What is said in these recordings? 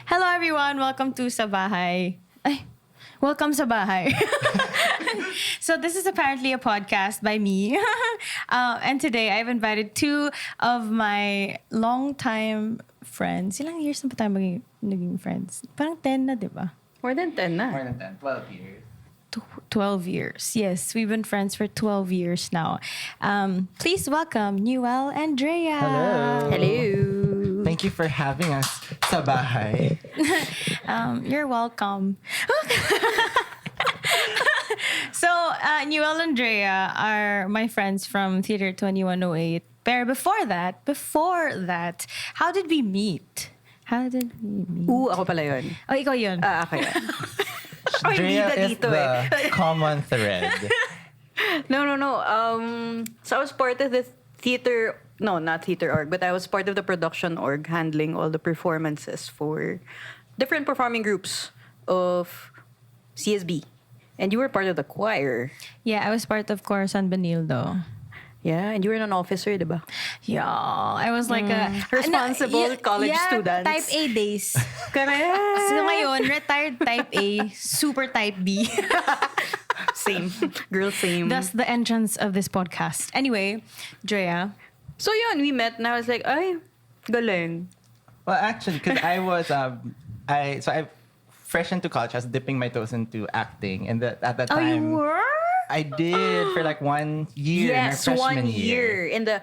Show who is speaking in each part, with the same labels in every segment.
Speaker 1: Hello everyone, welcome to sa Bahay. Ay, welcome sa Bahay. So this is apparently a podcast by me. And today I've invited two of my longtime friends. Ilang years na ba tayo naging friends? Parang 10 na, di ba?
Speaker 2: More than 10 na.
Speaker 3: More than 10, 12 years.
Speaker 1: 12 years. Yes, we've been friends for 12 years now. Please welcome Nuel and Drea.
Speaker 3: Hello.
Speaker 2: Hello.
Speaker 3: Thank you for having us sa Bahay.
Speaker 1: You're welcome. So, Nuel and Drea are my friends from Theater 2108. But before that, how did we meet?
Speaker 2: Ako pala yun.
Speaker 1: Oh, ikaw yun.
Speaker 2: Ako yun.
Speaker 3: Drea is
Speaker 2: dito
Speaker 3: the common thread.
Speaker 2: No. So I was part of the theater, no, not theater org, but I was part of the production org handling all the performances for different performing groups of CSB. And you were part of the choir.
Speaker 1: Yeah, I was part of Corazon Benildo.
Speaker 2: Yeah, and you were an officer, diba?
Speaker 1: Yeah, I was like a...
Speaker 2: Responsible college students.
Speaker 1: Type A days.
Speaker 2: Correct.
Speaker 1: So ngayon, retired type A, super type B.
Speaker 2: Same. Girl, same.
Speaker 1: That's the entrance of this podcast. Anyway, Drea.
Speaker 2: So yun, we met and I was like, ay, galing.
Speaker 3: Well, actually, because I was, I fresh into college, I was dipping my toes into acting. And at that time...
Speaker 1: Oh, you were?
Speaker 3: I did for like 1 year in our freshman
Speaker 2: 1 year. In the,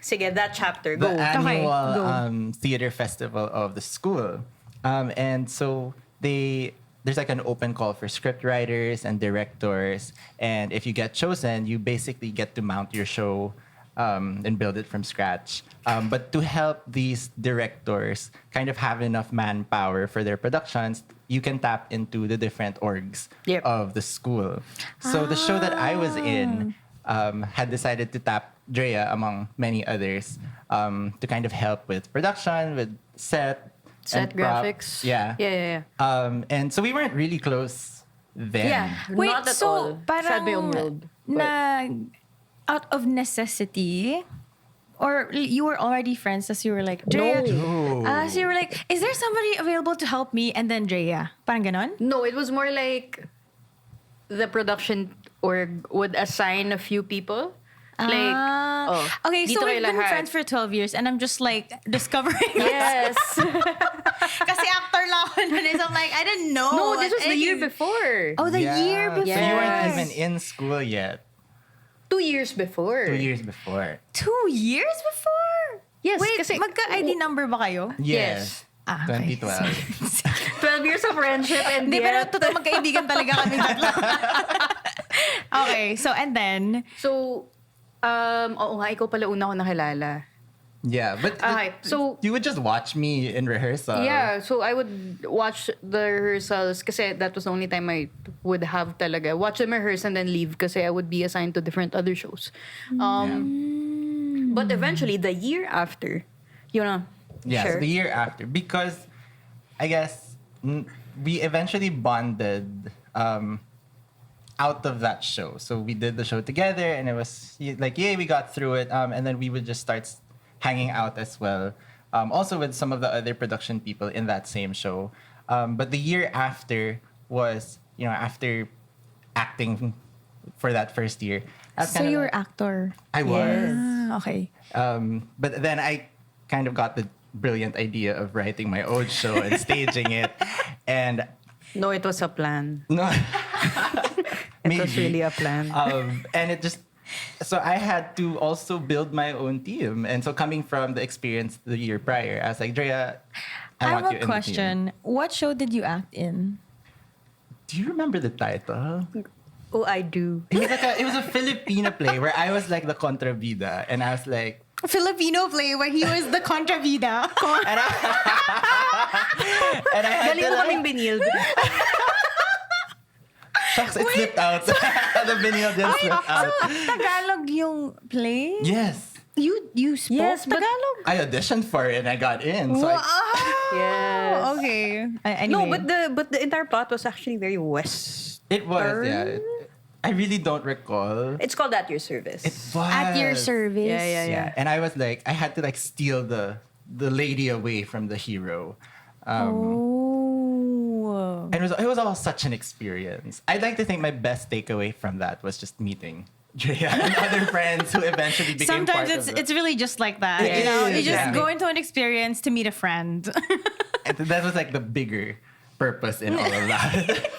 Speaker 2: sige, that chapter, go.
Speaker 3: The annual
Speaker 1: go.
Speaker 3: theater festival of the school. And so there's like an open call for script writers and directors. And if you get chosen, you basically get to mount your show and build it from scratch. But to help these directors kind of have enough manpower for their productions, you can tap into the different orgs of the school. So the show that I was in had decided to tap Drea, among many others, to kind of help with production, with set and
Speaker 2: graphics. Yeah.
Speaker 3: And so we weren't really close then.
Speaker 2: Yeah,
Speaker 1: Wait,
Speaker 2: not at
Speaker 1: so
Speaker 2: all. Sad my own world.
Speaker 1: Out of necessity, or you were already friends as you were like, Drea?
Speaker 3: No.
Speaker 1: So you were like, is there somebody available to help me? And then Drea. Parang ganon?
Speaker 2: No, it was more like the production org would assign a few people.
Speaker 1: Okay, so
Speaker 2: dito
Speaker 1: we've
Speaker 2: kayo
Speaker 1: been
Speaker 2: lahat.
Speaker 1: friends for 12 years and I'm just like discovering
Speaker 2: Yes.
Speaker 1: Kasi actor lang ako nun. So I'm like, I didn't know.
Speaker 2: No, this was the year before.
Speaker 1: Oh, the year before.
Speaker 3: So you weren't
Speaker 2: Yes.
Speaker 3: even in school yet.
Speaker 2: 2 years before.
Speaker 3: 2 years before.
Speaker 1: 2 years before?
Speaker 2: Yes,
Speaker 1: Wait,
Speaker 2: kasi-
Speaker 1: magka-ID number ba kayo?
Speaker 3: Yes.
Speaker 1: Ah, okay.
Speaker 3: 2012.
Speaker 2: 12 years of friendship and
Speaker 1: Hindi, pero
Speaker 2: yet...
Speaker 1: totoo magkaibigan talaga kami tatlo. Okay, so and then...
Speaker 2: So, oo nga, ikaw pala una ko nakilala.
Speaker 3: Yeah, but
Speaker 2: Okay, so-
Speaker 3: you would just watch me in rehearsal.
Speaker 2: Yeah, so I would watch the rehearsals kasi that was the only time I would have talaga. Watch them rehearse and then leave kasi I would be assigned to different other shows. But eventually, the year after,
Speaker 3: Yes,
Speaker 2: sure.
Speaker 3: the year after. Because I guess we eventually bonded out of that show. So we did the show together and it was like, yay, we got through it. And then we would just start hanging out as well. Also with some of the other production people in that same show. But the year after was, after acting for that first year. that's
Speaker 1: So
Speaker 3: kind of
Speaker 1: you were
Speaker 3: like-
Speaker 1: actor?
Speaker 3: I was.
Speaker 1: Okay.
Speaker 3: But then I kind of got the brilliant idea of writing my own show and staging it. And
Speaker 2: No, it was a plan.
Speaker 3: no,
Speaker 2: It was really a plan.
Speaker 3: and it just, so I had to also build my own team. And so coming from the experience the year prior, I was like, Drea, I
Speaker 1: have
Speaker 3: want you
Speaker 1: a
Speaker 3: in
Speaker 1: question. What show did you act in?
Speaker 3: the team. Do you remember the title?
Speaker 2: Oh, I do.
Speaker 3: It was a Filipino play where I was like the contrabida. And I was like,
Speaker 1: Filipino play where he was the contravida.
Speaker 3: and I had
Speaker 2: Galing
Speaker 3: to
Speaker 2: mo
Speaker 3: like,
Speaker 2: kaming binild.
Speaker 3: shucks, it slipped out. The vinyl just slipped out.
Speaker 1: Tagalog yung play?
Speaker 3: Yes.
Speaker 1: You spoke
Speaker 2: Yes, but-
Speaker 1: Tagalog?
Speaker 3: I auditioned for it and I got in. So
Speaker 1: Wow.
Speaker 2: Yes.
Speaker 1: Okay. Anyway.
Speaker 2: No, but the entire plot was actually very West.
Speaker 3: it was, yeah. I really don't recall.
Speaker 2: It's called At Your Service.
Speaker 3: It was.
Speaker 1: At your service.
Speaker 2: Yeah.
Speaker 3: Yeah. And I was like, I had to like steal the lady away from the hero.
Speaker 1: Oh.
Speaker 3: And it was all such an experience. I'd like to think my best takeaway from that was just meeting Drea and other friends who eventually became
Speaker 1: Sometimes
Speaker 3: part of
Speaker 1: it's really just like that.
Speaker 3: It
Speaker 1: You know,
Speaker 3: is,
Speaker 1: you just
Speaker 3: yeah.
Speaker 1: go into an experience to meet a friend.
Speaker 3: And that was like the bigger purpose in all of that.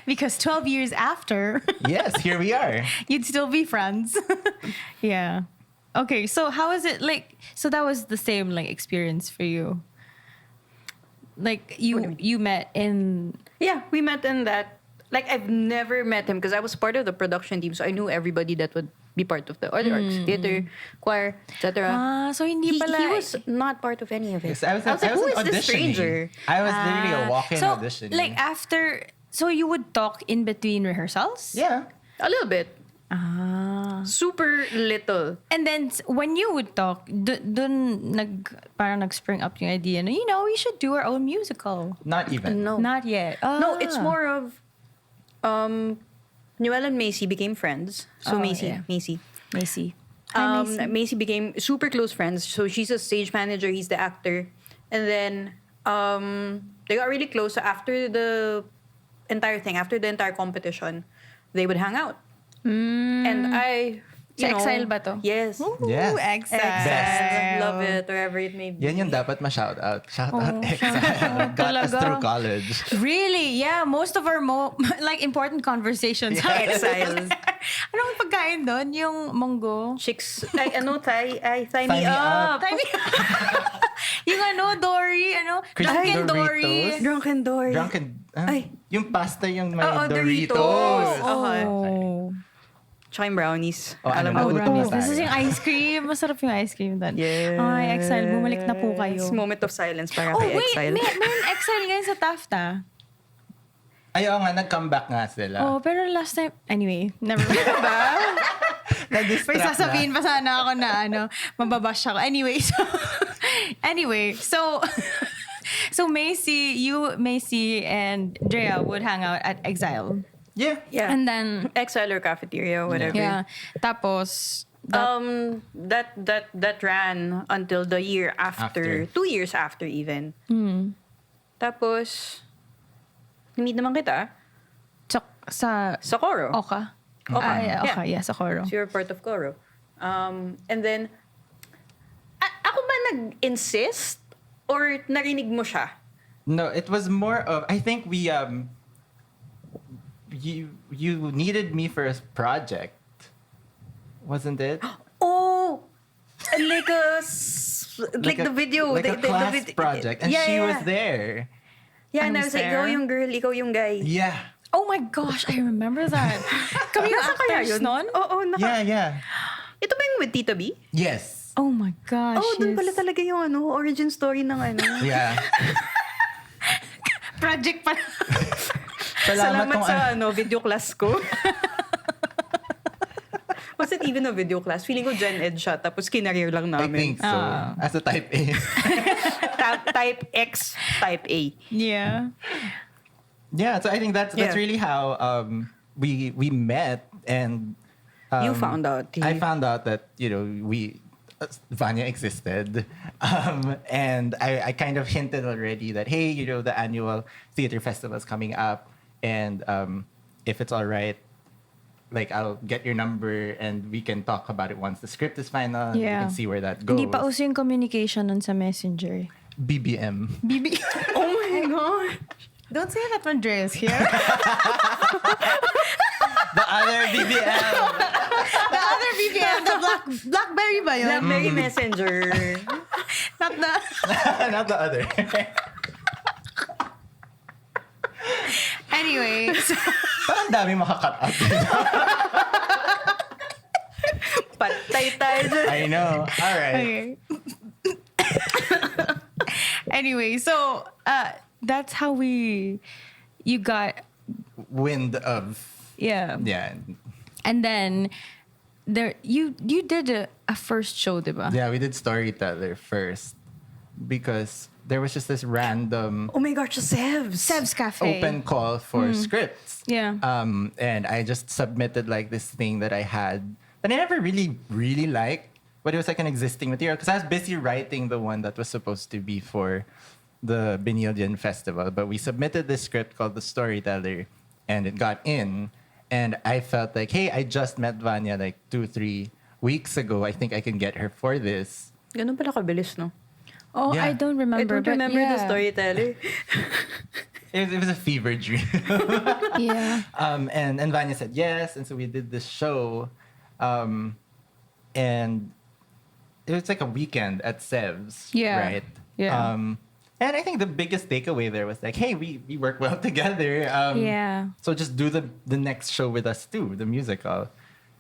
Speaker 1: Because 12 years after,
Speaker 3: Yes, here we are.
Speaker 1: you'd still be friends. Yeah. Okay, so how is it like? So that was the same like experience for you. Like you met in
Speaker 2: Yeah, we met in that. Like, I've never met him because I was part of the production team, so I knew everybody that would be part of the other arts, theater, choir, etc.
Speaker 1: so hindi pala.
Speaker 2: He was not part of any of it.
Speaker 3: Yes, I was
Speaker 2: like, who is this
Speaker 3: auditioning.
Speaker 2: stranger?
Speaker 3: I was literally a walk-in
Speaker 1: so,
Speaker 3: audition.
Speaker 1: Like after, so you would talk in between rehearsals?
Speaker 3: Yeah.
Speaker 2: A little bit.
Speaker 1: Ah.
Speaker 2: Super little.
Speaker 1: And then when you would talk, dun parang nag-spring up yung idea na, you know, we should do our own musical.
Speaker 3: Not even.
Speaker 2: No.
Speaker 1: Not yet.
Speaker 2: No, it's
Speaker 1: Ah.
Speaker 2: more of Nuel and Macy became friends. So
Speaker 1: Oh,
Speaker 2: Macy.
Speaker 1: yeah.
Speaker 2: Macy.
Speaker 1: Macy. Hi, Macy.
Speaker 2: Macy became super close friends. So she's a stage manager, he's the actor. And then they got really close. So after the entire thing, after the entire competition, they would hang out. And I,
Speaker 1: Sa
Speaker 2: you know,
Speaker 1: Exile ba to?
Speaker 2: Yes.
Speaker 3: Yes.
Speaker 1: Ooh, Exile.
Speaker 2: Exile. Love it, wherever it may be.
Speaker 3: Yan yung dapat ma-shout out. Shout out Exile.
Speaker 1: shout out.
Speaker 3: Got us
Speaker 1: Talaga?
Speaker 3: through college.
Speaker 1: Really? Yeah, most of our like important conversations.
Speaker 3: Yeah.
Speaker 2: Exile.
Speaker 1: Anong pagkain doon? Yung monggo?
Speaker 2: Chicks. Ay, ano, Thai
Speaker 3: Thigh
Speaker 2: me
Speaker 3: me
Speaker 2: up.
Speaker 3: up.
Speaker 1: Yung Dory,
Speaker 3: Crispy
Speaker 1: Dunkin' Dory.
Speaker 3: Doritos.
Speaker 2: Drunken Dory.
Speaker 3: Drunken.
Speaker 2: Ay.
Speaker 3: Yung pasta yung may
Speaker 2: Oo,
Speaker 3: Doritos.
Speaker 2: Doritos.
Speaker 1: Oh.
Speaker 2: Tsaka yung brownies.
Speaker 3: Oh,
Speaker 2: Alam
Speaker 3: ano
Speaker 2: mo,
Speaker 3: na,
Speaker 1: Brownies.
Speaker 3: tayo.
Speaker 1: This is yung ice cream. Masarap yung ice cream doon.
Speaker 2: Yes.
Speaker 1: Ay, Exile. Bumalik na po kayo.
Speaker 2: Moment of silence para
Speaker 1: Oh,
Speaker 2: kay
Speaker 1: wait.
Speaker 2: Exile.
Speaker 1: May Exile ngayon sa TAFTA.
Speaker 3: Ayaw nga, nag-comeback nga sila.
Speaker 1: Oh, pero last time... Anyway, never mind. Ba? May
Speaker 3: Nag-distract
Speaker 1: sasabihin pa sana ako na mababash ako. Anyway, so Macy and Drea would hang out at Exile.
Speaker 3: Yeah.
Speaker 2: Yeah.
Speaker 1: And then,
Speaker 2: Exile or cafeteria, whatever.
Speaker 1: yeah. Tapos,
Speaker 2: That ran until the year after. 2 years after even. Tapos, meet naman kita
Speaker 1: sa
Speaker 2: sa Coro.
Speaker 1: Oka.
Speaker 2: Oka.
Speaker 1: Ay, Oka. Yeah, sa Coro.
Speaker 2: So you're part of Coro. And then, ako ba nag-insist? Or narinig mo siya?
Speaker 3: No, it was more of, I think we, you needed me for a project. Wasn't it?
Speaker 2: Oh! Like
Speaker 3: a-
Speaker 2: the video.
Speaker 3: Like a class
Speaker 2: vid-
Speaker 3: project. And
Speaker 2: Yeah,
Speaker 3: she
Speaker 2: yeah.
Speaker 3: was there.
Speaker 2: Yeah, and
Speaker 1: I
Speaker 2: I
Speaker 1: was
Speaker 2: was like,
Speaker 1: there.
Speaker 2: ikaw yung girl, ikaw yung guy.
Speaker 3: Yeah.
Speaker 1: Oh my gosh, I remember that. Kami yung
Speaker 2: Nasa kaya
Speaker 1: actors
Speaker 2: yun?
Speaker 1: nun?
Speaker 2: Oo,
Speaker 3: Yeah.
Speaker 2: Ito ba yung with Tita B?
Speaker 3: Yes.
Speaker 1: Oh my gosh.
Speaker 2: Oh, dun
Speaker 1: yes.
Speaker 2: pala talaga yung origin story ng
Speaker 3: Yeah.
Speaker 1: Project pa.
Speaker 2: Salamat
Speaker 3: kung
Speaker 2: sa video class ko. Was it even a video class? Feeling ko Gen Ed siya, tapos kinareer lang
Speaker 3: I
Speaker 2: namin.
Speaker 3: think so. As a type A.
Speaker 2: Type X, Type A.
Speaker 1: Yeah.
Speaker 3: Yeah, so I think that's
Speaker 2: Yeah.
Speaker 3: really how we met, and
Speaker 2: You found out.
Speaker 3: I found out that Vanya existed, and I kind of hinted already that hey, the annual theater festival is coming up, and if it's all right, like I'll get your number and we can talk about it once the script is final. And we
Speaker 1: Yeah.
Speaker 3: can see where that goes.
Speaker 1: Hindi pa uso yung communication nun sa Messenger.
Speaker 3: BBM.
Speaker 1: BB.
Speaker 2: Oh my God.
Speaker 1: Don't say that when Drea's here.
Speaker 3: The other BBM.
Speaker 1: The other BBM, the Blackberry ba yun?
Speaker 2: Blackberry Messenger.
Speaker 1: Not the...
Speaker 3: Not the other.
Speaker 1: Anyway. So,
Speaker 3: Parang dami makakat out.
Speaker 2: Patay tayo dun.
Speaker 3: I know. All right.
Speaker 1: okay. Anyway, so that's how you got,
Speaker 3: Wind of
Speaker 1: yeah. And then you did a first show, diba?
Speaker 3: Yeah, we did Storyteller first because there was just this random
Speaker 2: Oh my gosh, Sevs.
Speaker 1: Seb's Cafe.
Speaker 3: open call for scripts.
Speaker 1: Yeah.
Speaker 3: And I just submitted like this thing that I had that I never really liked, but it was like an existing material because I was busy writing the one that was supposed to be for the Benildian Festival, but we submitted this script called The Storyteller, and it got in. And I felt like, hey, I just met Vanya like 2-3 weeks ago. I think I can get her for this.
Speaker 2: Ganun pala kabilis, no?
Speaker 1: Oh,
Speaker 3: Yeah.
Speaker 1: I don't
Speaker 2: I
Speaker 1: remember.
Speaker 2: don't remember
Speaker 1: but
Speaker 2: the
Speaker 1: yeah.
Speaker 2: storyteller.
Speaker 3: It was a fever dream.
Speaker 1: Yeah.
Speaker 3: And Vanya said yes, and so we did this show, and it was like a weekend at Sev's,
Speaker 1: Yeah.
Speaker 3: right?
Speaker 1: Yeah.
Speaker 3: And I think the biggest takeaway there was like, hey, we work well together.
Speaker 1: Yeah.
Speaker 3: So just do the next show with us too, the musical.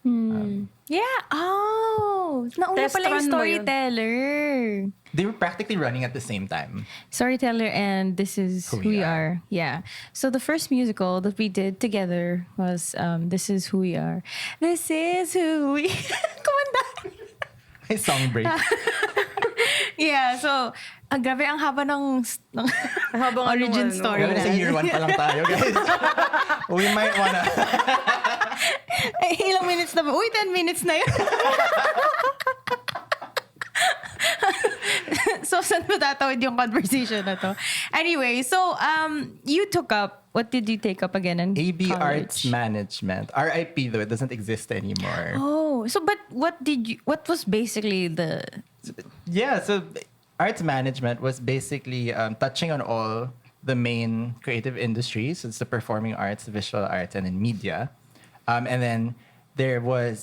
Speaker 1: Yeah. Oh, nauna
Speaker 2: Test
Speaker 1: pala yung
Speaker 2: run mo yun.
Speaker 1: storyteller.
Speaker 3: They were practically running at the same time.
Speaker 1: Storyteller and This Is Who We Are. Yeah. So the first musical that we did together was This Is Who We Are. This is who we... Kumanda.
Speaker 3: May song break.
Speaker 1: Yeah, so grabe ang haba ng
Speaker 2: Habang
Speaker 1: origin
Speaker 2: ano,
Speaker 1: story.
Speaker 3: Grabe,
Speaker 1: na.
Speaker 3: sa year 1 pa lang tayo, guys. We might wanna...
Speaker 1: Eh, ilang minutes na ba? Uy, 10 minutes na yun. So, saan mo tatawid yung conversation na to? Anyway, so, you took up, what did you take up again in
Speaker 3: AB
Speaker 1: college?
Speaker 3: Arts Management. RIP, though, it doesn't exist anymore.
Speaker 1: Oh, so, but what was basically the...
Speaker 3: Yeah, so arts management was basically touching on all the main creative industries. It's the performing arts, visual arts, and then media. And then there were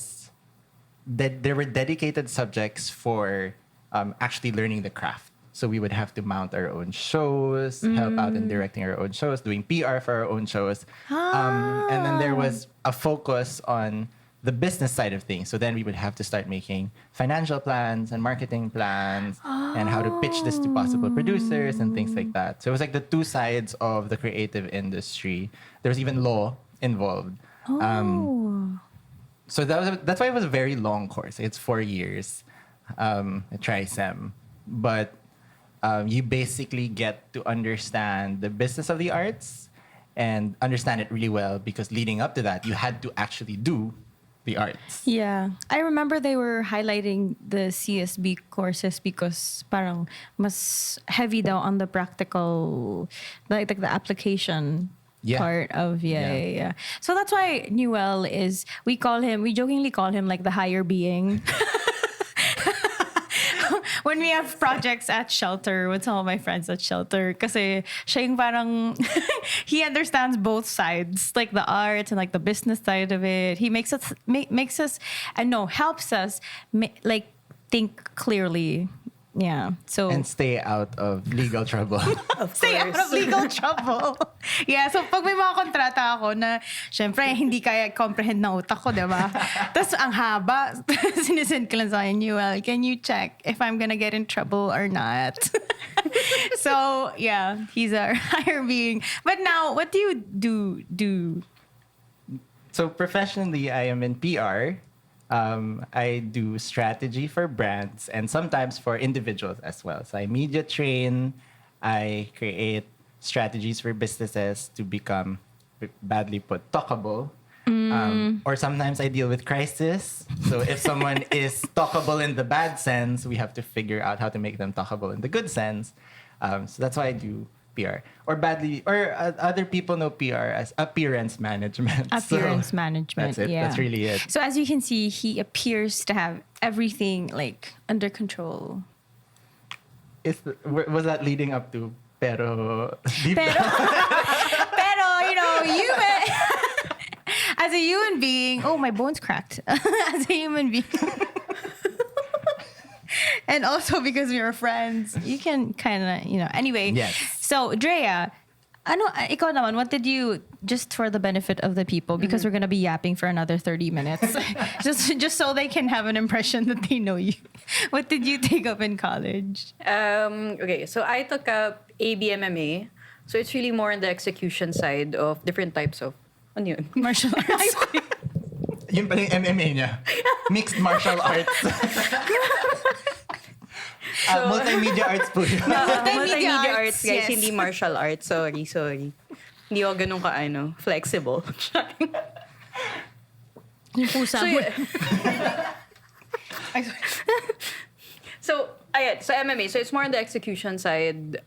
Speaker 3: dedicated subjects for actually learning the craft. So we would have to mount our own shows, help out in directing our own shows, doing PR for our own shows. And then there was a focus on the business side of things. So then we would have to start making financial plans and marketing plans and how to pitch this to possible producers and things like that. So it was like the two sides of the creative industry. There was even law involved. So that's why it was a very long course. It's 4 years, a tri-sem. But you basically get to understand the business of the arts and understand it really well, because leading up to that, you had to actually do the arts.
Speaker 1: Yeah. I remember they were highlighting the CSB courses because parang mas heavy daw on the practical, like the application part of, yeah. So that's why Nuel is, we jokingly call him like the higher being. When we have projects at Shelter, with some of my friends at Shelter, kasi siya yung parang, he understands both sides, like the arts and like the business side of it. He makes us, helps us like think clearly. Yeah. So
Speaker 3: And stay out of legal trouble.
Speaker 1: stay out of legal trouble. Yeah, so pag may mga kontrata ako na, syempre, hindi kaya comprehend ng utak ko, diba? Tapos ang haba, sinisend ko lang sa akin, Nuel, can you check if I'm gonna get in trouble or not? So, yeah, he's our higher being. But now, what do you do?
Speaker 3: So professionally, I am in PR. I do strategy for brands and sometimes for individuals as well. So I media train, I create strategies for businesses to become, badly put, talkable. Or sometimes I deal with crisis. So if someone is talkable in the bad sense, we have to figure out how to make them talkable in the good sense. So that's why I do PR. Other people know PR as appearance management.
Speaker 1: Appearance management,
Speaker 3: That's it.
Speaker 1: yeah.
Speaker 3: That's really it.
Speaker 1: So as you can see, he appears to have everything like under control.
Speaker 3: Was that leading up to pero deep
Speaker 1: Pero,
Speaker 3: down?
Speaker 1: pero as a human being, oh, my bone's cracked. As a human being. And also because we were friends, you can kind of, anyway.
Speaker 3: Yes.
Speaker 1: So, Drea, ikaw naman, what did you, just for the benefit of the people, because we're going to be yapping for another 30 minutes, just so they can have an impression that they know you. What did you take up in college?
Speaker 2: Okay, so I took up ABMMA. So it's really more on the execution side of different types of, ano yun?
Speaker 1: Martial arts.
Speaker 3: Yun pala yung MMA niya. Mixed martial arts. Multimedia arts po yun.
Speaker 2: Multimedia arts, guys,
Speaker 1: yes.
Speaker 2: hindi martial arts. Sorry. Hindi ako ganun ka, flexible.
Speaker 1: Yung pusa
Speaker 2: So,
Speaker 1: mo.
Speaker 2: yeah. So, Ayan, so MMA. So it's more on the execution side.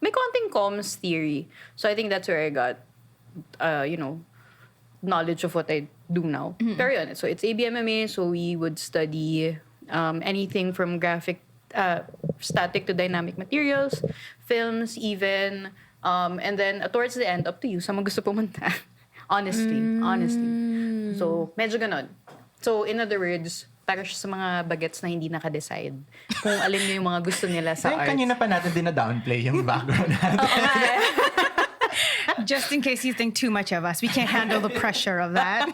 Speaker 2: May konting comms theory. So I think that's where I got, knowledge of what I do now. Pero yun, so it's ABMMA. So we would study anything from static to dynamic materials, films even. And then towards the end, up to you, sa mga gusto pumunta. Honestly. So, medyo ganon. So, in other words, para siya sa mga bagets na hindi naka-decide kung alin yung mga gusto nila sa arts.
Speaker 3: Kanina pa natin dina-downplay yung background natin.
Speaker 1: Just in case you think too much of us, we can't handle the pressure of that.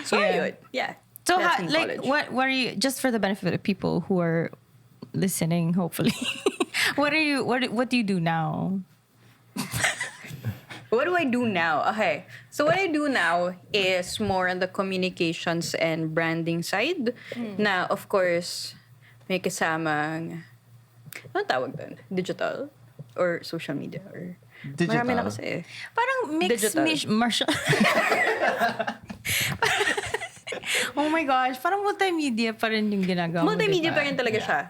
Speaker 2: So, yun. Yeah.
Speaker 1: So,
Speaker 2: That's in college.
Speaker 1: what are you? Just for the benefit of people who are listening, hopefully, what do you do now?
Speaker 2: What do I do now? Okay. So what I do now is more on the communications and branding side. Na, of course, may kasamang, ano tawag doon? Digital? Or social media? Or
Speaker 3: Digital.
Speaker 2: marami na kasi.
Speaker 1: Parang
Speaker 2: Digital.
Speaker 1: martial. Oh my gosh, parang multimedia pa rin yung ginagawa mo,
Speaker 2: Multimedia
Speaker 1: diba?
Speaker 2: pa rin talaga siya.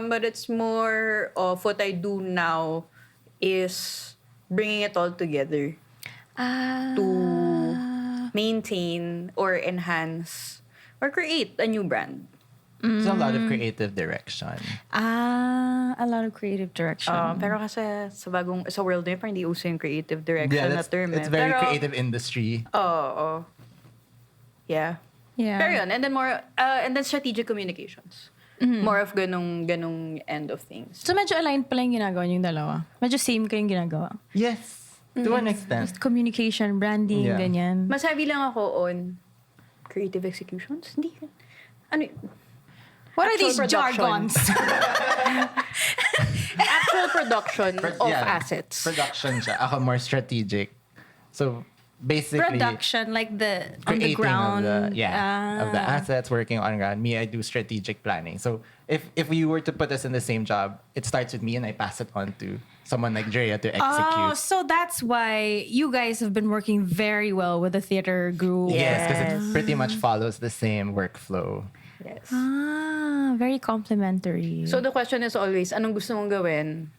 Speaker 2: But it's more of what I do now is bringing it all together to maintain or enhance or create a new brand.
Speaker 3: There's a lot of creative direction.
Speaker 1: A lot of creative direction.
Speaker 2: Pero kasi sa world na yun, parang hindi uso yung creative direction na term.
Speaker 3: It's very
Speaker 2: Pero,
Speaker 3: creative industry.
Speaker 2: Oo. Yeah.
Speaker 1: Yeah.
Speaker 2: Pero yun, and then strategic communications. More of ganong end of things.
Speaker 1: So medyo aligned pala yung ginagawa niyong dalawa. Medyo same kayong ginagawa.
Speaker 3: Yes, to an extent.
Speaker 1: Just communication, branding,
Speaker 3: Yeah.
Speaker 1: ganyan.
Speaker 2: Mas heavy lang ako on creative executions. Hindi. Ano yun?
Speaker 1: What are
Speaker 2: actual
Speaker 1: these
Speaker 2: production.
Speaker 1: jargons?
Speaker 2: Actual production of
Speaker 3: Yeah,
Speaker 2: assets.
Speaker 3: Production siya. Ako more strategic. So, basically...
Speaker 1: Production, like on the
Speaker 3: creating
Speaker 1: ground.
Speaker 3: of the assets, working on ground. Me, I do strategic planning. So if you were to put us in the same job, it starts with me and I pass it on to someone like Drea to execute.
Speaker 1: Oh, so that's why you guys have been working very well with the theater group.
Speaker 3: Yes, because it pretty much follows the same workflow.
Speaker 2: Yes.
Speaker 1: Very complimentary.
Speaker 2: So the question is always, anong gusto mong gawin?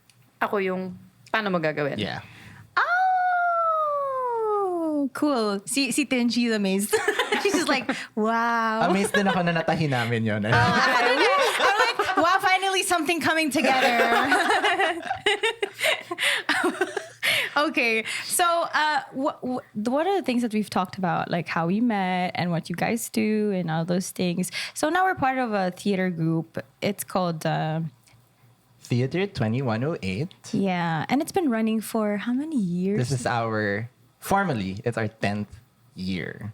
Speaker 2: Ako yung, paano mo gagawin?
Speaker 3: Yeah.
Speaker 1: Oh, cool. See Tenji's amazed. She's just like, wow.
Speaker 3: Amazed din ako na natahi namin yun.
Speaker 1: I'm like, wow, finally something coming together. Okay, so what are the things that we've talked about, like how we met and what you guys do and all those things? So now we're part of a theater group. It's called
Speaker 3: Theater 2108.
Speaker 1: yeah, and it's been running for how many years?
Speaker 3: This is formally, it's our 10th year.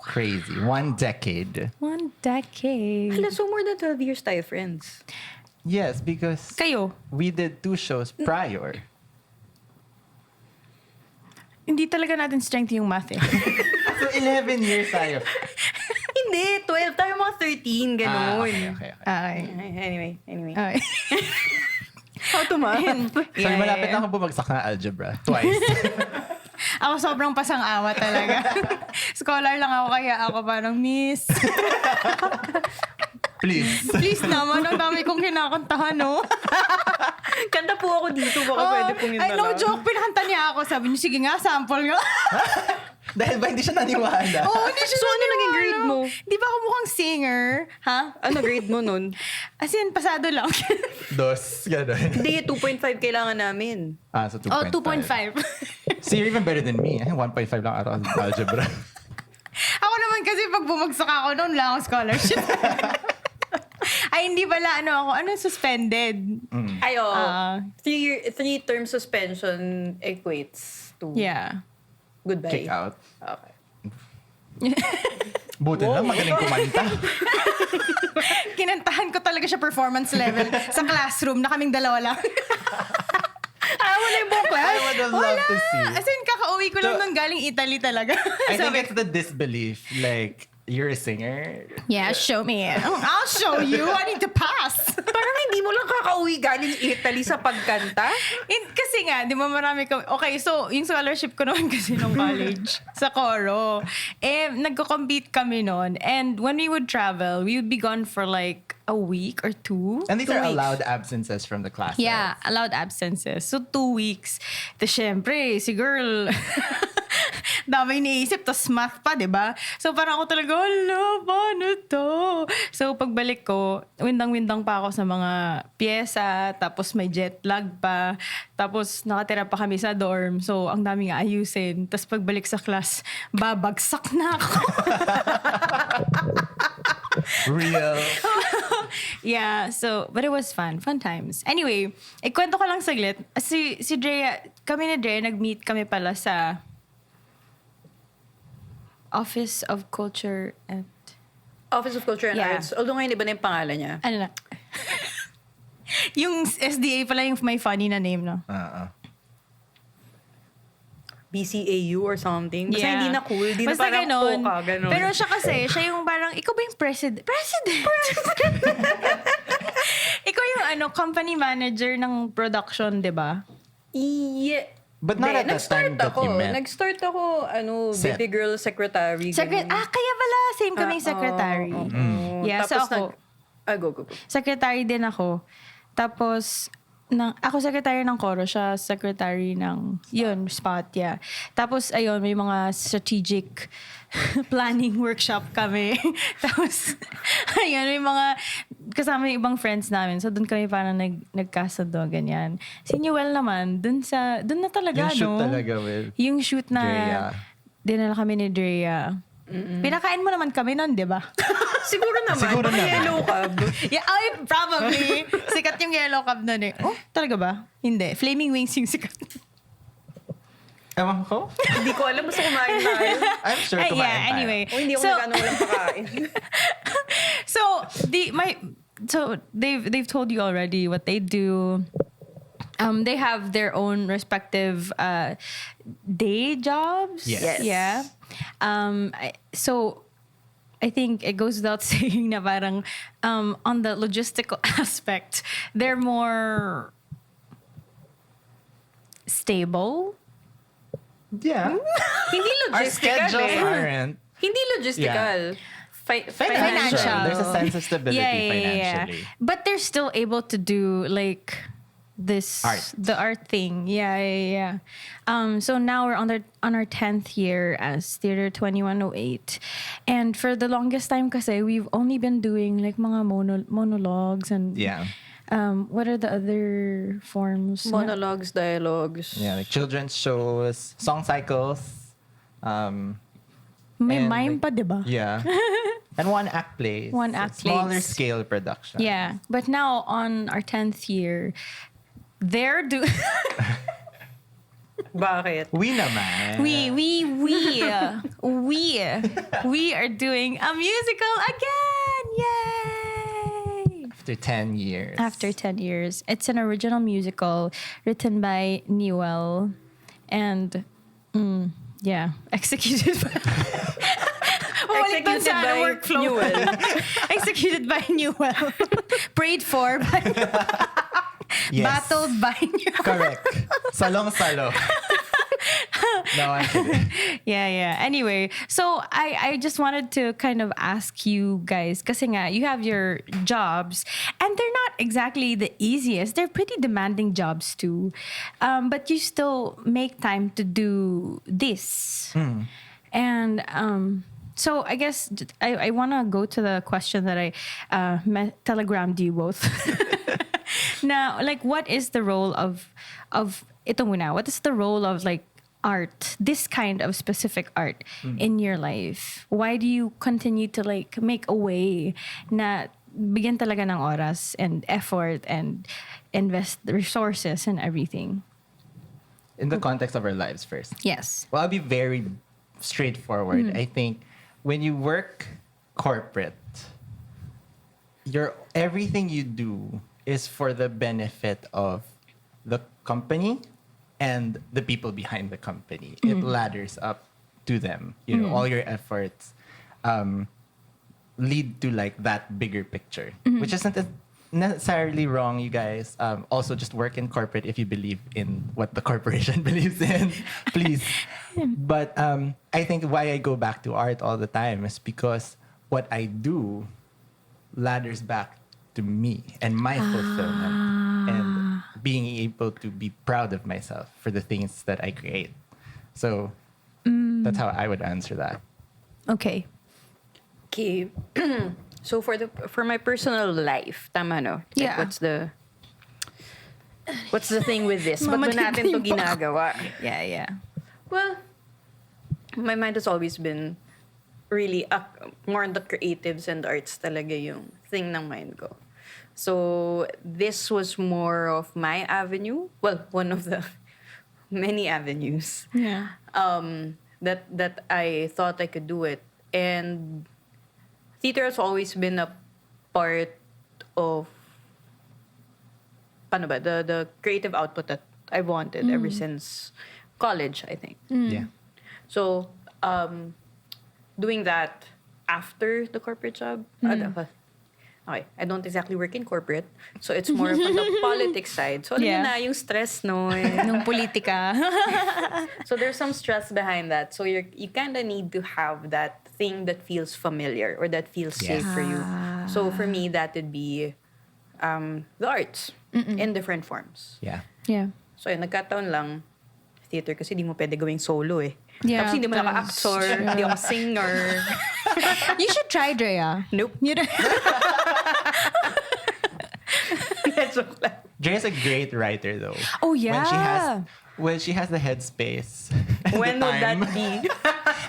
Speaker 3: Crazy. 1 decade.
Speaker 1: 1 decade.
Speaker 2: Hala, so more than 12 years tayo, friends.
Speaker 3: Yes, because
Speaker 1: Kayo,
Speaker 3: we did 2 shows prior.
Speaker 1: hindi talaga natin strength yung math eh.
Speaker 3: So 11 years tayo.
Speaker 2: Hindi, 12 tayo, mga 13, ganun.
Speaker 3: Okay.
Speaker 1: Okay.
Speaker 2: Anyway.
Speaker 1: Okay.
Speaker 2: How to math?
Speaker 3: So malapit na ako bumagsak ng algebra. Twice.
Speaker 1: Ako sobrang pasang-awa talaga. Scholar lang ako, kaya ako parang, miss. Please naman, ang dami kong kinakantahan, no?
Speaker 2: Kanta po ako dito, baka pwede pong yun
Speaker 1: ay, no joke, pinakanta niya ako. Sabi niya, sige nga, sample nga.
Speaker 3: Dahil ba hindi siya naniwala?
Speaker 1: Oo, hindi siya
Speaker 2: So, ano naging grade mo?
Speaker 1: Di ba ako mukhang singer? Ha?
Speaker 2: Ano grade mo nun?
Speaker 1: As in, pasado lang.
Speaker 3: 2, gano'n.
Speaker 2: Hindi, 2.5 kailangan namin.
Speaker 3: So 2.5.
Speaker 1: Oh, 2.5.
Speaker 3: So you're even better than me. 1.5 lang araw ang algebra.
Speaker 1: Ako naman kasi pag bumagsak ako, noon lang ako scholarship. Ay, hindi pala, suspended.
Speaker 2: Ayo, 3-term suspension equates to
Speaker 1: Yeah.
Speaker 2: goodbye.
Speaker 3: Kick out.
Speaker 2: Okay.
Speaker 3: Buti lang, magaling kumanta.
Speaker 1: Kinantahan ko talaga siya performance level sa classroom na kaming dalawa lang.
Speaker 2: Wala yung buong class?
Speaker 3: I would have loved to see.
Speaker 1: As in, kakauwi ko lang
Speaker 3: So,
Speaker 1: nung galing Italy talaga.
Speaker 3: I think
Speaker 1: Sabi-
Speaker 3: it's the disbelief. Like, you're a singer.
Speaker 1: Yeah, show me. I'll show you. I need to pass.
Speaker 2: Parang hindi mo lang kakauwi galing Italy sa pagkanta?
Speaker 1: Kasi nga, di ba marami kami. Okay, so yung scholarship ko naman kasi nung college sa Coro. Nagko-compete kami noon. And when we would travel, we would be gone for like a week or two.
Speaker 3: And these
Speaker 1: 2
Speaker 3: are
Speaker 1: weeks.
Speaker 3: allowed absences from the classes.
Speaker 1: Yeah, allowed absences. So 2 weeks. Tapos syempre, si girl, dami iniisip, tapos math pa, di ba? So parang ako talaga, hala, paano to? So pagbalik ko, windang-windang pa ako sa mga pyesa, tapos may jet lag pa, tapos nakatira pa kami sa dorm, so ang daming ayusin. Tapos pagbalik sa class, babagsak na ako.
Speaker 3: Real.
Speaker 1: Yeah, so, but it was fun. Fun times. Anyway, ikwento ko lang saglit. Si Drea, kami ni Drea, nag-meet kami pala sa Office of Culture and...
Speaker 2: Office of Culture and
Speaker 1: Yeah.
Speaker 2: Arts. Although ngayon, iba na yung pangalan niya.
Speaker 1: Ano na? Yung SDA pala yung may funny na name, no?
Speaker 2: BCAU or something. Basta hindi na cool. Hindi
Speaker 1: Basta
Speaker 2: na parang
Speaker 1: ganon.
Speaker 2: poka, ganon.
Speaker 1: Pero siya kasi, siya yung parang, ikaw ba yung president? Ikaw yung company manager ng production, di ba?
Speaker 2: Yeah.
Speaker 3: But not at the time that you met.
Speaker 2: Nag-start ako,
Speaker 3: Set.
Speaker 2: baby girl secretary. ganun.
Speaker 1: Kaya pala, same kaming secretary. Yeah, so
Speaker 2: Tapos
Speaker 1: ako,
Speaker 2: go.
Speaker 1: secretary din ako. Tapos, ako secretary ng Coro, siya secretary ng, spot, yeah. Tapos, ayun, may mga strategic planning workshop kami. Tapos, ayun, may mga kasama yung ibang friends namin. So, doon kami parang nagkasado, ganyan. Si Nuel naman, doon na talaga,
Speaker 3: Yung shoot
Speaker 1: no?
Speaker 3: talaga with
Speaker 1: Yung shoot na,
Speaker 3: Drea.
Speaker 1: dinala kami ni Drea. Pinakain mo naman kami nun, di ba?
Speaker 2: Siguro naman.
Speaker 3: Siguro
Speaker 2: Mga
Speaker 3: naman.
Speaker 2: yellow cab.
Speaker 1: Yeah, probably. Sikat yung yellow cab nun eh. Oh, talaga ba? Hindi. Flaming Wings yung sikat.
Speaker 3: Ewan ko.
Speaker 2: Hindi ko alam. Basta kumain tayo.
Speaker 3: I'm sure kumain
Speaker 1: Yeah,
Speaker 3: tayo.
Speaker 1: anyway.
Speaker 2: O hindi ako nagano walang pakain.
Speaker 1: So they've told you already what they do. They have their own respective day jobs.
Speaker 3: Yes.
Speaker 1: Yeah. So I think it goes without saying na parang on the logistical aspect, they're more stable.
Speaker 3: Yeah.
Speaker 2: Hindi
Speaker 3: Our
Speaker 2: logistical
Speaker 3: schedules
Speaker 2: eh.
Speaker 3: aren't.
Speaker 2: Hindi logistical.
Speaker 3: Financial. There's a sense of stability financially.
Speaker 1: But they're still able to do like this
Speaker 3: Art.
Speaker 1: the art thing. Yeah. So now we're on our 10th year as Theater 2108. And for the longest time kasi we've only been doing like mga monologues and
Speaker 3: Yeah.
Speaker 1: what are the other forms?
Speaker 2: Monologues, dialogues.
Speaker 3: Yeah, like children's shows, song cycles.
Speaker 1: May
Speaker 3: and
Speaker 1: mime
Speaker 3: like-
Speaker 1: pa, diba?
Speaker 3: Yeah. And one-act plays.
Speaker 1: One-act
Speaker 3: Smaller
Speaker 1: plays.
Speaker 3: scale production.
Speaker 1: Yeah. But now on our 10th year, they're doing...
Speaker 2: Bakit?
Speaker 3: We naman.
Speaker 1: We are doing a musical again! Yay!
Speaker 3: After 10 years.
Speaker 1: After 10 years. It's an original musical written by Nuel and executed by
Speaker 2: Executed by Nuel.
Speaker 1: Executed by Nuel. Prayed for by
Speaker 3: Yes.
Speaker 1: battled by Nuel.
Speaker 3: Correct. Salong-salo. No, I'm kidding.
Speaker 1: Yeah. Anyway, so I just wanted to kind of ask you guys, kasi nga, you have your jobs, and they're not exactly the easiest. They're pretty demanding jobs too. But you still make time to do this. And so I guess I want to go to the question that I telegrammed you both. Now, like, what is the role of ito muna, what is the role of like art, this kind of specific art in your life? Why do you continue to like make a way na bigyan talaga ng oras and effort and invest the resources and everything?
Speaker 3: In the context of our lives first.
Speaker 1: Yes.
Speaker 3: Well, I'll be very straightforward. I think when you work corporate, everything you do is for the benefit of the company and the people behind the company. It ladders up to them. You know, all your efforts lead to like that bigger picture, which isn't necessarily wrong, you guys. Also, just work in corporate if you believe in what the corporation believes in, please. But I think why I go back to art all the time is because what I do ladders back to me and my fulfillment and being able to be proud of myself for the things that I create. So that's how I would answer that.
Speaker 1: Okay.
Speaker 2: Okay. So for my personal life, tama no? Like,
Speaker 1: Yeah.
Speaker 2: what's the thing with this? Ba't ba natin to ginagawa?
Speaker 1: Yeah.
Speaker 2: Well, my mind has always been really more on the creatives and arts talaga yung thing ng mind ko. So this was more of my avenue. Well, one of the many avenues.
Speaker 1: Yeah.
Speaker 2: That I thought I could do it. And theater has always been a part of the creative output that I wanted ever since college, I think.
Speaker 3: Yeah.
Speaker 2: So, doing that after the corporate job, okay, I don't exactly work in corporate, so it's more of on the politics side. So, alam
Speaker 1: Yeah.
Speaker 2: mo na, yung stress, no?
Speaker 1: Nung politika.
Speaker 2: So, there's some stress behind that. So, you kind of need to have that thing that feels familiar or that feels
Speaker 3: Yes.
Speaker 2: safe for you. So, for me, that would be the arts in different forms.
Speaker 3: Yeah.
Speaker 1: Yeah.
Speaker 2: So, yun, nagkataon lang, theater kasi di mo pwede gawing solo eh.
Speaker 1: Yeah,
Speaker 2: Tapos hindi mo
Speaker 1: that's
Speaker 2: naka-actor,
Speaker 1: true.
Speaker 2: hindi ako singer.
Speaker 1: You should try, Drea.
Speaker 2: Nope.
Speaker 1: You know?
Speaker 2: Joke lang.
Speaker 3: Drea's a great writer, though.
Speaker 1: Oh, yeah.
Speaker 3: When she has the headspace, and
Speaker 2: When
Speaker 3: the
Speaker 2: would
Speaker 3: time,
Speaker 2: that be?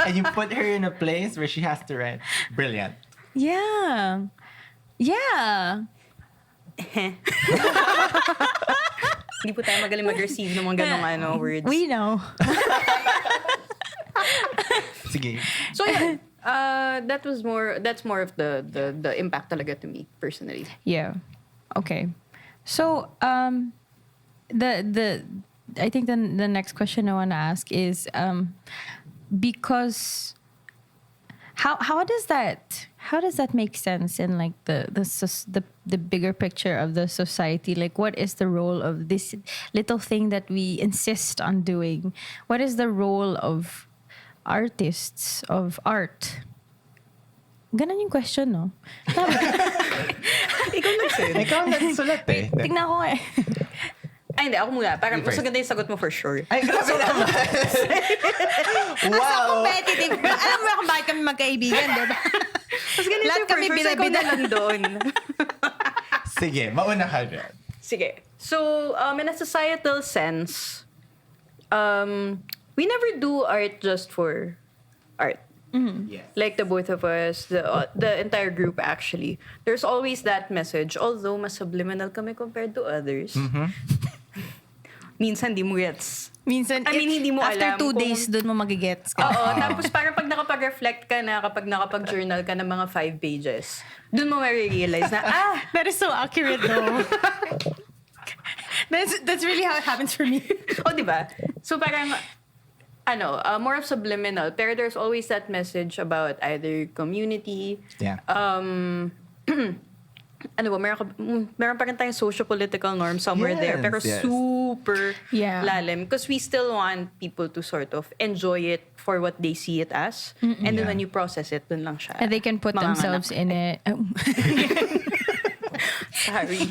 Speaker 3: and you put her in a place where she has to write. Brilliant.
Speaker 1: Yeah. Yeah.
Speaker 2: Hindi po tayo magaling mag-receive ng mga ganong words.
Speaker 1: We know.
Speaker 3: Sige.
Speaker 2: So yeah, that's more of the impact talaga to me personally.
Speaker 1: Yeah. Okay. So, I think the next question I want to ask is, because how does that make sense in like the bigger picture of the society? Like, what is the role of this little thing that we insist on doing? What is the role of artists of art? Ganon yung question, no?
Speaker 2: Ikaw nag-send.
Speaker 3: Ikaw ang nagsulat eh.
Speaker 1: Tignan ko nga eh.
Speaker 2: Ay, hindi. Ako muna. Parang
Speaker 3: You
Speaker 2: mas
Speaker 3: first.
Speaker 2: maganda yung sagot mo for sure.
Speaker 3: Ay, grabe naman. Wow.
Speaker 1: Competitive. Alam mo kung bakit kami magkaibigan, di ba?
Speaker 2: Mas ganito
Speaker 1: Lahat
Speaker 2: yung for
Speaker 1: kami
Speaker 2: sure. So, ikaw
Speaker 1: bida-bida.
Speaker 2: na lang doon.
Speaker 3: Sige, mauna ka dyan.
Speaker 2: Sige. So, in a societal sense, we never do art just for art.
Speaker 3: Yes.
Speaker 2: Like the both of us, the entire group actually. There's always that message, although mas subliminal kami compared to others. Minsan di mo gets.
Speaker 1: Minsan,
Speaker 2: I mean, hindi mo
Speaker 1: after
Speaker 2: alam
Speaker 1: 2
Speaker 2: kung-
Speaker 1: days, doon mo magigets ka.
Speaker 2: Oo, tapos parang pag nakapag-reflect ka na, kapag nakapag-journal ka ng mga 5 pages, doon mo ma-realize na,
Speaker 1: That is so accurate though. That's really how it happens for me.
Speaker 2: oh, di ba? So parang, more of subliminal, pero there's always that message about either community,
Speaker 3: Yeah.
Speaker 2: meron pa rin tayong socio-political norm somewhere there,
Speaker 3: Yes,
Speaker 2: pero
Speaker 3: yes.
Speaker 2: super
Speaker 1: Yeah.
Speaker 2: lalim. Because we still want people to sort of enjoy it for what they see it as. And then
Speaker 3: Yeah.
Speaker 2: when you process it, dun lang siya.
Speaker 1: And they can put
Speaker 2: manganganak.
Speaker 1: themselves in it.
Speaker 2: Sorry.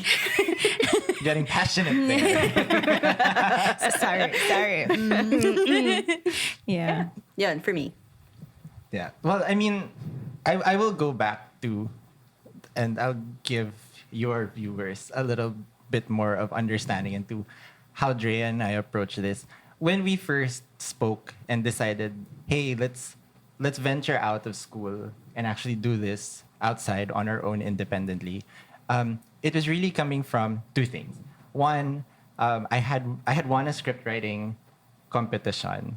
Speaker 3: Getting passionate there.
Speaker 1: Sorry. Yeah.
Speaker 2: Yan, for me.
Speaker 3: Yeah. Well, I mean, I will go back to, and I'll give your viewers a little bit more of understanding into how Drea and I approach this. When we first spoke and decided, hey, let's venture out of school and actually do this outside on our own independently. It was really coming from 2 things. One, I had won a script writing competition,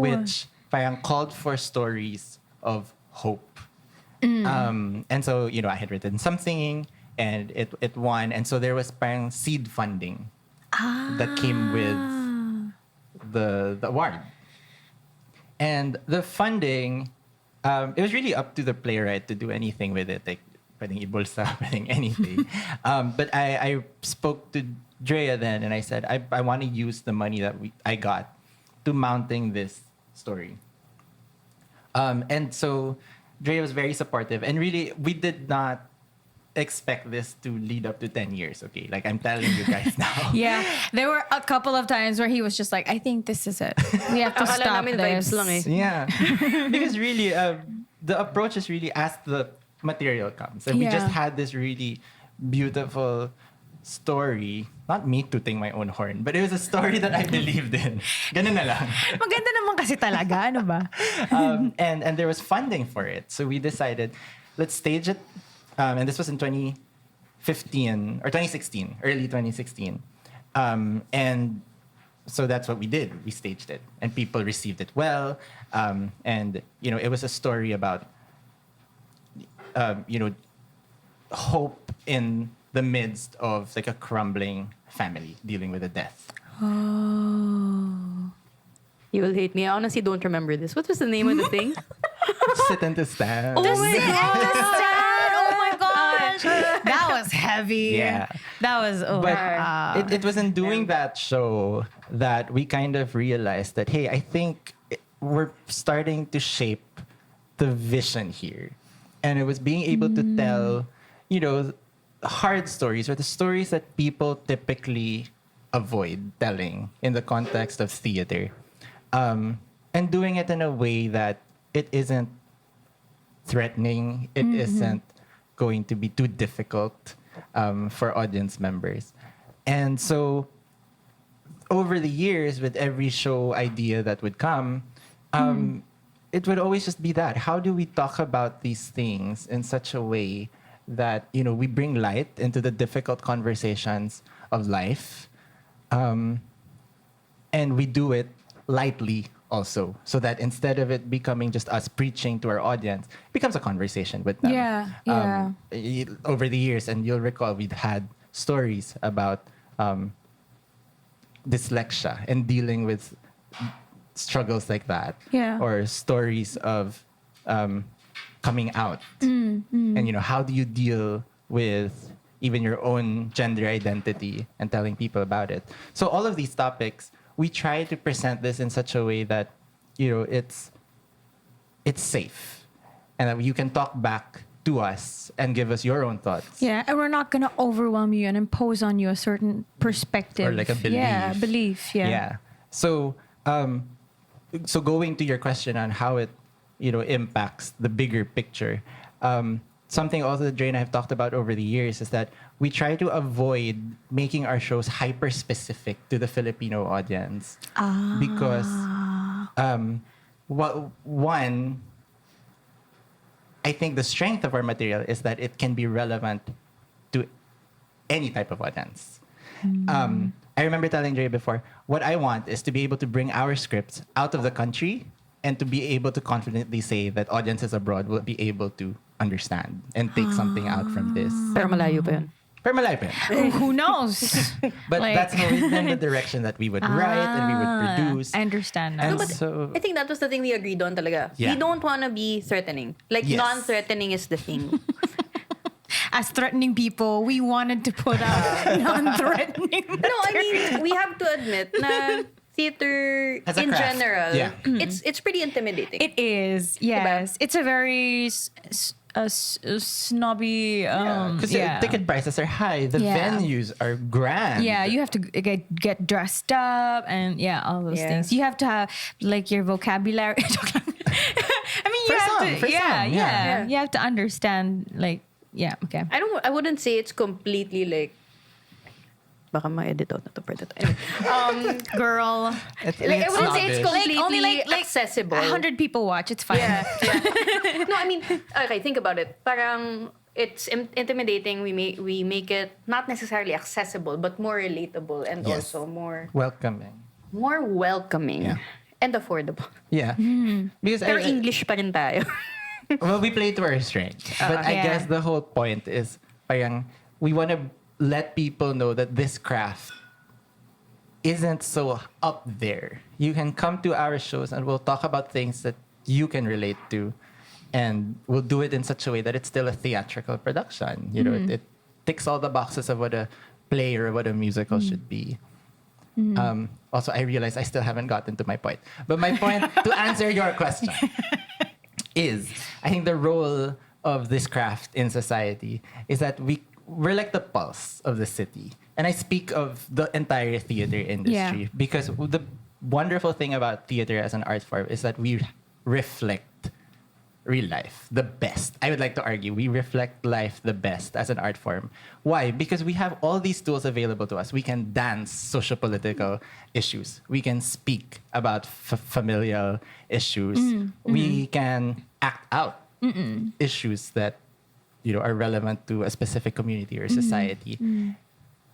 Speaker 3: which parang called for stories of hope. And so, I had written something and it won. And so there was parang seed funding that came with the award. And the funding it was really up to the playwright to do anything with it, like pwedeng ibulsa, pwedeng anything. But I spoke to Drea then, and I said, I want to use the money that I got to mounting this story. And so Drea was very supportive, and really, we did not expect this to lead up to 10 years, okay? Like, I'm telling you guys now.
Speaker 1: Yeah, there were a couple of times where he was just like, I think this is it. We have to
Speaker 2: Akala
Speaker 1: stop
Speaker 2: namin
Speaker 1: this.
Speaker 2: vibes lang eh.
Speaker 3: Yeah. Because really, the approach is really as the material comes. And we
Speaker 1: Yeah.
Speaker 3: just had this really beautiful story. Not me tooting my own horn, but it was a story that I believed in. Ganun na lang.
Speaker 1: Maganda naman kasi talaga, ano ba?
Speaker 3: And there was funding for it. So we decided, let's stage it. And this was in 2015 or 2016, early 2016. And so that's what we did. We staged it, and people received it well. And it was a story about hope in the midst of like a crumbling family dealing with a death.
Speaker 1: Oh.
Speaker 2: You will hate me. I honestly don't remember this. What was the name of the thing?
Speaker 3: Sit and to stand.
Speaker 2: Oh my
Speaker 1: God. Oh my gosh. That was heavy.
Speaker 3: Yeah.
Speaker 1: That was,
Speaker 3: But it was in doing that show that we kind of realized that, hey, I think we're starting to shape the vision here. And it was being able to tell, hard stories, or the stories that people typically avoid telling in the context of theater. And doing it in a way that it isn't threatening, it isn't going to be too difficult for audience members. And so over the years, with every show idea that would come, it would always just be that. How do we talk about these things in such a way that, we bring light into the difficult conversations of life, and we do it lightly also, so that instead of it becoming just us preaching to our audience, it becomes a conversation with them.
Speaker 1: Yeah.
Speaker 3: Over the years, and you'll recall we'd had stories about dyslexia and dealing with struggles like that.
Speaker 1: Yeah.
Speaker 3: Or stories of coming out. And, how do you deal with even your own gender identity and telling people about it? So all of these topics, we try to present this in such a way that, it's safe, and that you can talk back to us and give us your own thoughts.
Speaker 1: Yeah, and we're not going to overwhelm you and impose on you a certain perspective.
Speaker 3: Or like a belief.
Speaker 1: Yeah, belief, yeah.
Speaker 3: Yeah. So, so going to your question on how it, impacts the bigger picture, something also that Drea and I have talked about over the years is that we try to avoid making our shows hyper-specific to the Filipino audience. Because, one, I think the strength of our material is that it can be relevant to any type of audience. I remember telling Drea before, what I want is to be able to bring our scripts out of the country and to be able to confidently say that audiences abroad will be able to understand and take something out from this.
Speaker 2: Pero malayo pa yun.
Speaker 3: Pero malayo pa yun.
Speaker 1: Who knows?
Speaker 3: But
Speaker 1: Like-
Speaker 3: that's always been the direction that we would write and we would produce.
Speaker 1: I understand now.
Speaker 3: And
Speaker 2: No, but
Speaker 3: so,
Speaker 2: I think that was the thing we agreed on talaga.
Speaker 3: Yeah.
Speaker 2: We don't want to be threatening. Like,
Speaker 3: Yes.
Speaker 2: non-threatening is the thing.
Speaker 1: As threatening people, we wanted to put out non-threatening
Speaker 2: No, I mean, we have to admit na theater
Speaker 3: As a
Speaker 2: in
Speaker 3: craft,
Speaker 2: general,
Speaker 3: yeah.
Speaker 2: it's pretty intimidating.
Speaker 1: It is, yes. It's a very snobby.
Speaker 3: because
Speaker 1: yeah.
Speaker 3: ticket prices are high, the
Speaker 1: Yeah.
Speaker 3: venues are grand.
Speaker 1: Yeah, you have to get dressed up and all those
Speaker 2: Yeah.
Speaker 1: things. You have to have like your vocabulary. I mean, you
Speaker 3: For
Speaker 1: have
Speaker 3: some,
Speaker 1: to.
Speaker 3: for
Speaker 1: Yeah,
Speaker 3: some,
Speaker 1: yeah,
Speaker 3: yeah.
Speaker 1: You have to understand. Like, yeah, okay.
Speaker 2: I wouldn't say it's completely like, baka ma-edit out na to for that. Anyway,
Speaker 1: Girl,
Speaker 2: like, I wouldn't say it's
Speaker 3: snobbish.
Speaker 2: completely
Speaker 1: only like
Speaker 2: accessible.
Speaker 1: 100 people watch. It's fine.
Speaker 2: Yeah, yeah. No, I mean, okay, think about it. Parang it's intimidating. We make it not necessarily accessible, but more relatable and
Speaker 3: Yes.
Speaker 2: also more
Speaker 3: Welcoming.
Speaker 2: welcoming
Speaker 3: Yeah.
Speaker 2: and affordable.
Speaker 3: Yeah. Because
Speaker 2: Pero English pa rin tayo.
Speaker 3: well, we play to our strength. But I
Speaker 1: Yeah.
Speaker 3: guess the whole point is parang we want to let people know that this craft isn't so up there. You can come to our shows and we'll talk about things that you can relate to. and we'll do it in such a way that it's still a theatrical production. You know, it ticks all the boxes of what a play or what a musical should be. Also, I realize I still haven't gotten to my point. But my point, to answer your question, is I think the role of this craft in society is that we're like the pulse of the city. And I speak of the entire theater industry because the wonderful thing about theater as an art form is that we reflect real life the best. I would like to argue we reflect life the best as an art form. Why? Because we have all these tools available to us. We can dance sociopolitical issues. We can speak about familial issues. We can act out issues that are relevant to a specific community or society.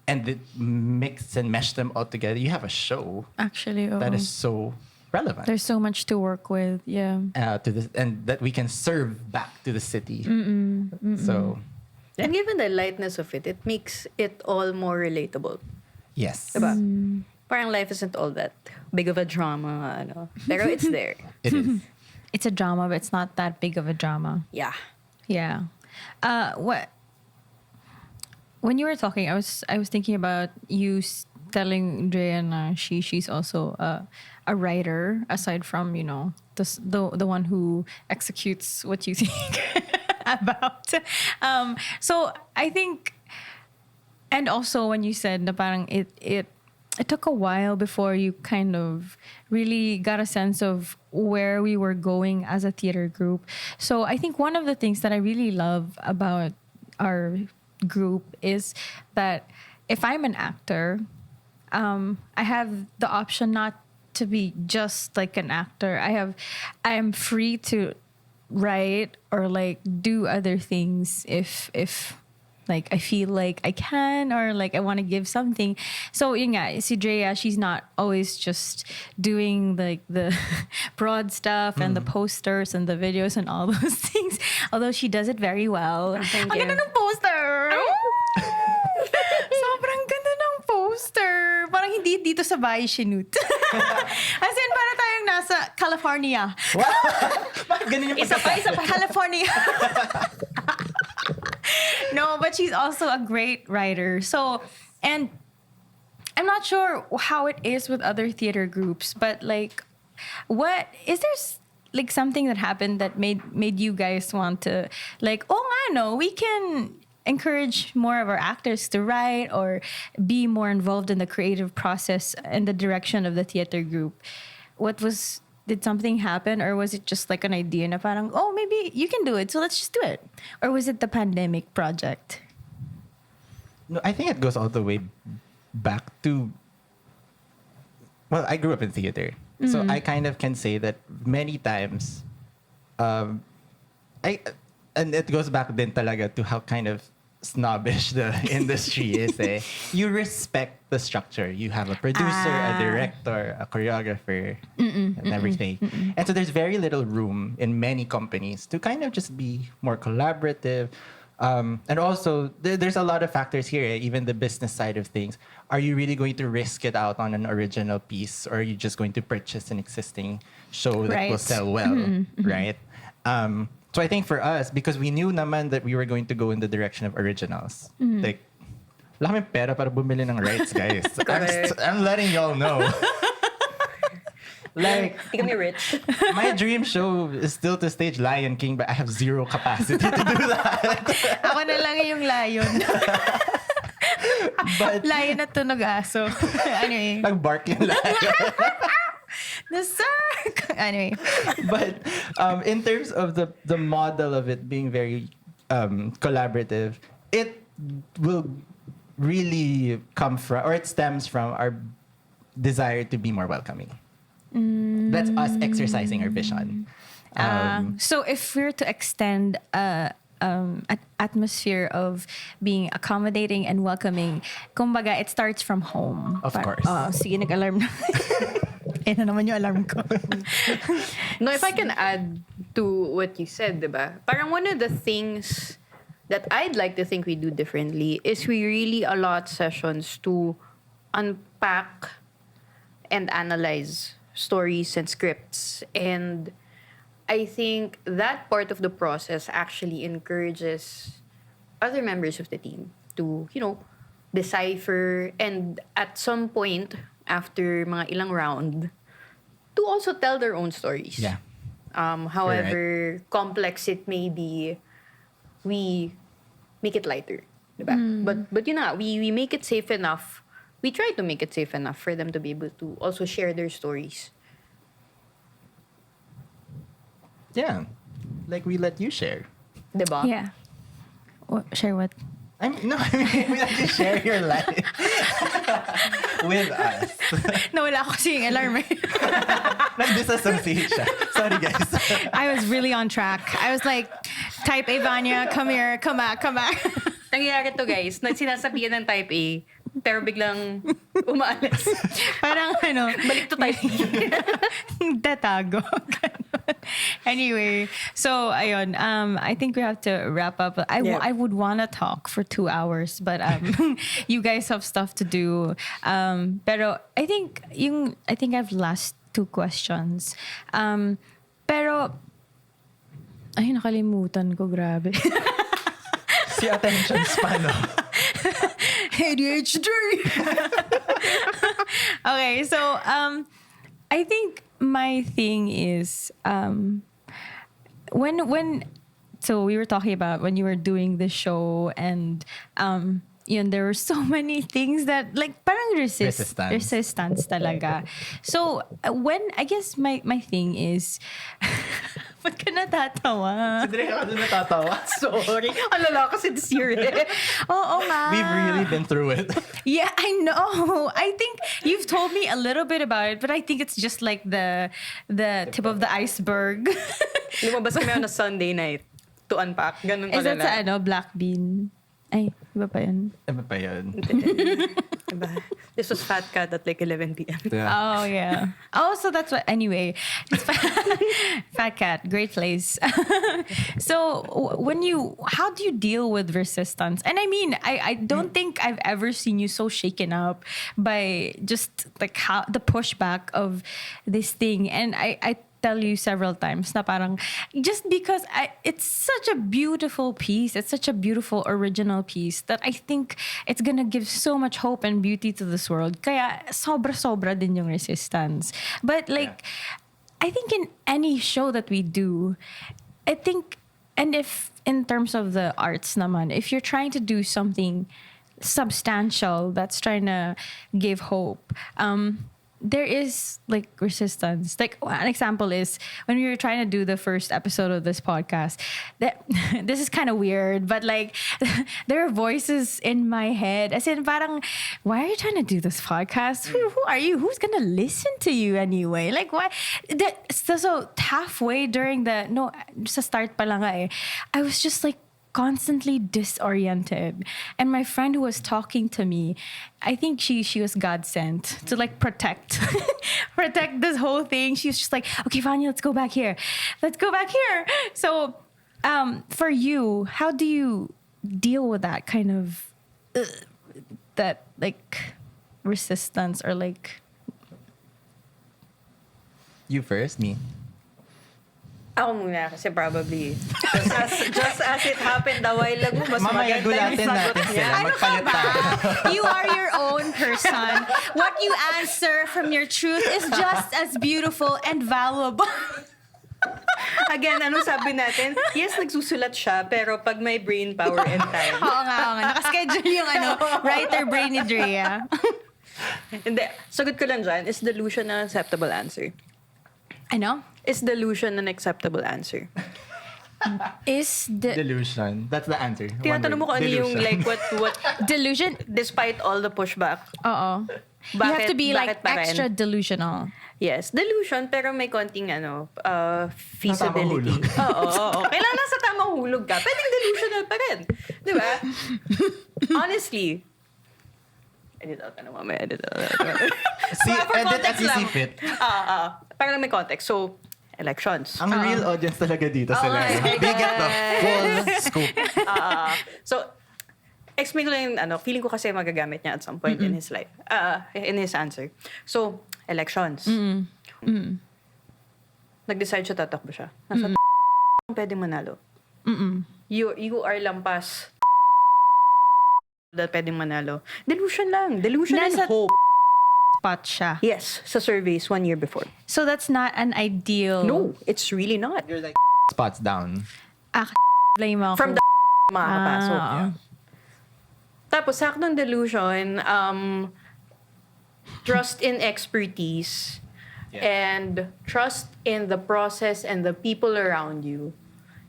Speaker 3: And mix and mesh them all together. You have a show
Speaker 1: Actually,
Speaker 3: that is so relevant.
Speaker 1: There's so much to work with,
Speaker 3: to this, and that we can serve back to the city. So,
Speaker 2: And given the lightness of it, it makes it all more relatable.
Speaker 3: yes.
Speaker 2: Diba? Parang life isn't all that big of a drama, ano. Pero it's there.
Speaker 3: It is.
Speaker 1: It's a drama, but it's not that big of a drama.
Speaker 2: Yeah.
Speaker 1: Yeah. What? When you were talking, I was thinking about you telling Drea na she's also a writer aside from the one who executes what you think about. So I think, and also when you said na parang it took a while before you kind of really got a sense of where we were going as a theater group. So I think one of the things that I really love about our group is that if I'm an actor, I have the option not to be just like an actor. I am free to write or like do other things if like I feel like I can or like I want to give something. So yun nga, si Drea, she's not always just doing like the broad stuff and the posters and the videos and all those things. Although she does it very well.
Speaker 2: Thank
Speaker 1: Ang
Speaker 2: you.
Speaker 1: ganda ng poster! Sobrang ganda ng poster. Parang hindi dito sa bahay sinut. As in, para tayong nasa California.
Speaker 3: Bakit ganun yung
Speaker 2: Isa pa.
Speaker 1: California. No, but she's also a great writer. So, and I'm not sure how it is with other theater groups, but like, what is there like something that happened that made you guys want to like, oh, I know we can encourage more of our actors to write or be more involved in the creative process and the direction of the theater group. Did something happen, or was it just like an idea na parang, oh, maybe you can do it, so let's just do it? Or was it the pandemic project?
Speaker 3: No, I think it goes all the way back to, well, I grew up in theater. So I kind of can say that many times, and it goes back din talaga to how kind of snobbish the industry is. You respect the structure. You have a producer, a director, a choreographer, and everything. And so there's very little room in many companies to kind of just be more collaborative. And also, there's a lot of factors here, even the business side of things. Are you really going to risk it out on an original piece, or are you just going to purchase an existing show that will sell well, right? So I think for us, because we knew naman that we were going to go in the direction of originals, like, wala kaming pera para bumili ng rights, guys. I'm letting y'all know. Like,
Speaker 2: Hindi kami rich.
Speaker 3: my dream show is still to stage Lion King, but I have zero capacity to do that.
Speaker 1: Ako na lang yung lion.
Speaker 3: But
Speaker 1: Lion at tunog aso. Anyway.
Speaker 3: nag-bark yung lion.
Speaker 1: The circ. Anyway.
Speaker 3: But in terms of the model of it being very collaborative, it will really come from, or it stems from our desire to be more welcoming. That's us exercising our vision.
Speaker 1: So if we're to extend an atmosphere of being accommodating and welcoming, kumbaga, it starts from home.
Speaker 3: Of course.
Speaker 1: Sige, nag-alarm na. Yan na naman yung alarm ko.
Speaker 2: No, if I can add to what you said, diba? Parang one of the things that I'd like to think we do differently is we really allot sessions to unpack and analyze stories and scripts and I think that part of the process actually encourages other members of the team to, decipher and at some point after mga ilang round to also tell their own stories.
Speaker 3: Yeah.
Speaker 2: However complex it may be, we make it lighter. Diba? But yun na, we make it safe enough. We try to make it safe enough for them to be able to also share their stories.
Speaker 3: Yeah. Like we let you share.
Speaker 2: Diba?
Speaker 1: Yeah. Share what?
Speaker 3: I mean, we let you share your life with us.
Speaker 1: Nawala ako kasi yung alarm eh.
Speaker 3: Nag-disassociate siya. Sorry, guys.
Speaker 1: I was really on track. I was like, type A, Vanya, come here, come back.
Speaker 2: Nangyayari to guys, sinasabihan ng type A, pero biglang umaalis.
Speaker 1: Parang
Speaker 2: Balik to type B.
Speaker 1: Tatago. Anyway, so ayun, I think we have to wrap up. I would want to talk for 2 hours, but you guys have stuff to do. Pero I think I've last 2 questions. Pero ay nakalimutan ko, grabe.
Speaker 3: Si attention span, no?
Speaker 1: ADHD. Okay, so I think my thing is when so we were talking about when you were doing the show and there were so many things that like parang resistance talaga. So when I guess my thing is ba't ka natatawa?
Speaker 3: Si Drea ka doon natatawa.
Speaker 2: Sorry. Ang lala kasi this year eh.
Speaker 1: Oo nga.
Speaker 3: We've really been through it.
Speaker 1: Yeah, I know. I think you've told me a little bit about it, but I think it's just like the tip of the iceberg.
Speaker 2: Lumabas kami on a Sunday night to unpack. Ganun
Speaker 1: Is that
Speaker 2: kalala.
Speaker 1: sa Black Bean? Ay, iba pa yun.
Speaker 3: Ano pa yun?
Speaker 2: Diba? This was Fat Cat at like 11 p.m.
Speaker 3: Yeah.
Speaker 1: Oh, yeah. Oh, so that's what, anyway. It's Fat Cat, great place. So, how do you deal with resistance? And I mean, I don't think I've ever seen you so shaken up by just like how the pushback of this thing. And I tell you several times na parang just because it's such a beautiful piece, it's such a beautiful original piece that I think it's gonna give so much hope and beauty to this world. Kaya sobra-sobra din yung resistance. But like, I think in any show that we do, I think, and if in terms of the arts naman, if you're trying to do something substantial that's trying to give hope, there is like resistance. Like an example is when we were trying to do the first episode of this podcast, that this is kind of weird, but like there are voices in my head. As in parang, why are you trying to do this podcast? Who are you? Who's gonna listen to you anyway? Like why? So halfway during sa start pa lang nga eh, I was just like constantly disoriented. And my friend who was talking to me, I think she was God sent to like protect this whole thing. She was just like, okay, Vanya, let's go back here. So for you, how do you deal with that kind of that like resistance or like
Speaker 3: You first, me.
Speaker 2: Ako muna kasi probably just as it happened a while ago, mas
Speaker 3: Mamaya
Speaker 2: maganda yung
Speaker 3: gulatin
Speaker 2: sagot
Speaker 3: natin
Speaker 2: niya.
Speaker 3: sila.
Speaker 1: Ano ka
Speaker 3: Magpalit
Speaker 1: ba?
Speaker 3: tayo.
Speaker 1: You are your own person. What you answer from your truth is just as beautiful and valuable.
Speaker 2: Again, ano sabi natin? Yes, nagsusulat siya, pero pag may brain power and time.
Speaker 1: Oo nga. Nakaschedule yung writer brain ni Drea.
Speaker 2: Hindi. Sagot ko lang dyan, is delusion an acceptable answer?
Speaker 1: Ano?
Speaker 2: Is delusion an acceptable answer?
Speaker 1: Is the
Speaker 3: Delusion. That's the answer. One
Speaker 2: Tinatanong mo
Speaker 3: word.
Speaker 2: kung ano yung
Speaker 3: Delusion.
Speaker 2: like what
Speaker 1: delusion?
Speaker 2: despite all the pushback.
Speaker 1: Oo. You have to be like
Speaker 2: bakit pa rin?
Speaker 1: extra delusional.
Speaker 2: Yes, delusion pero may konting feasibility.
Speaker 3: Tamang
Speaker 2: Oo. Kailangan nasa tamang hulog ka. Pwedeng delusional pa rin. Di ba? Honestly. Edit out ka na mamaya. Edit out.
Speaker 3: See,
Speaker 2: For
Speaker 3: edit at
Speaker 2: context lang.
Speaker 3: isipit.
Speaker 2: Parang may context. So, elections.
Speaker 3: Ang real audience talaga dito sila.
Speaker 2: my
Speaker 3: They get the full scoop.
Speaker 2: So, explain ko lang yung feeling ko kasi magagamit niya at some point in his life. In his answer. So, elections. nag-decide siya, tatakbo siya. Nasa pwedeng manalo. You are lampas that pwedeng manalo. Delusion lang. Delusion and
Speaker 1: Nasa
Speaker 2: hope.
Speaker 1: spot siya.
Speaker 2: Yes, sa surveys 1 year before.
Speaker 1: So that's not an ideal.
Speaker 2: No, it's really not.
Speaker 3: You're like spots down.
Speaker 1: Blame ako.
Speaker 2: From the makakapasok.
Speaker 1: Ah.
Speaker 2: Tapos, saktong delusion, trust in expertise and trust in the process and the people around you.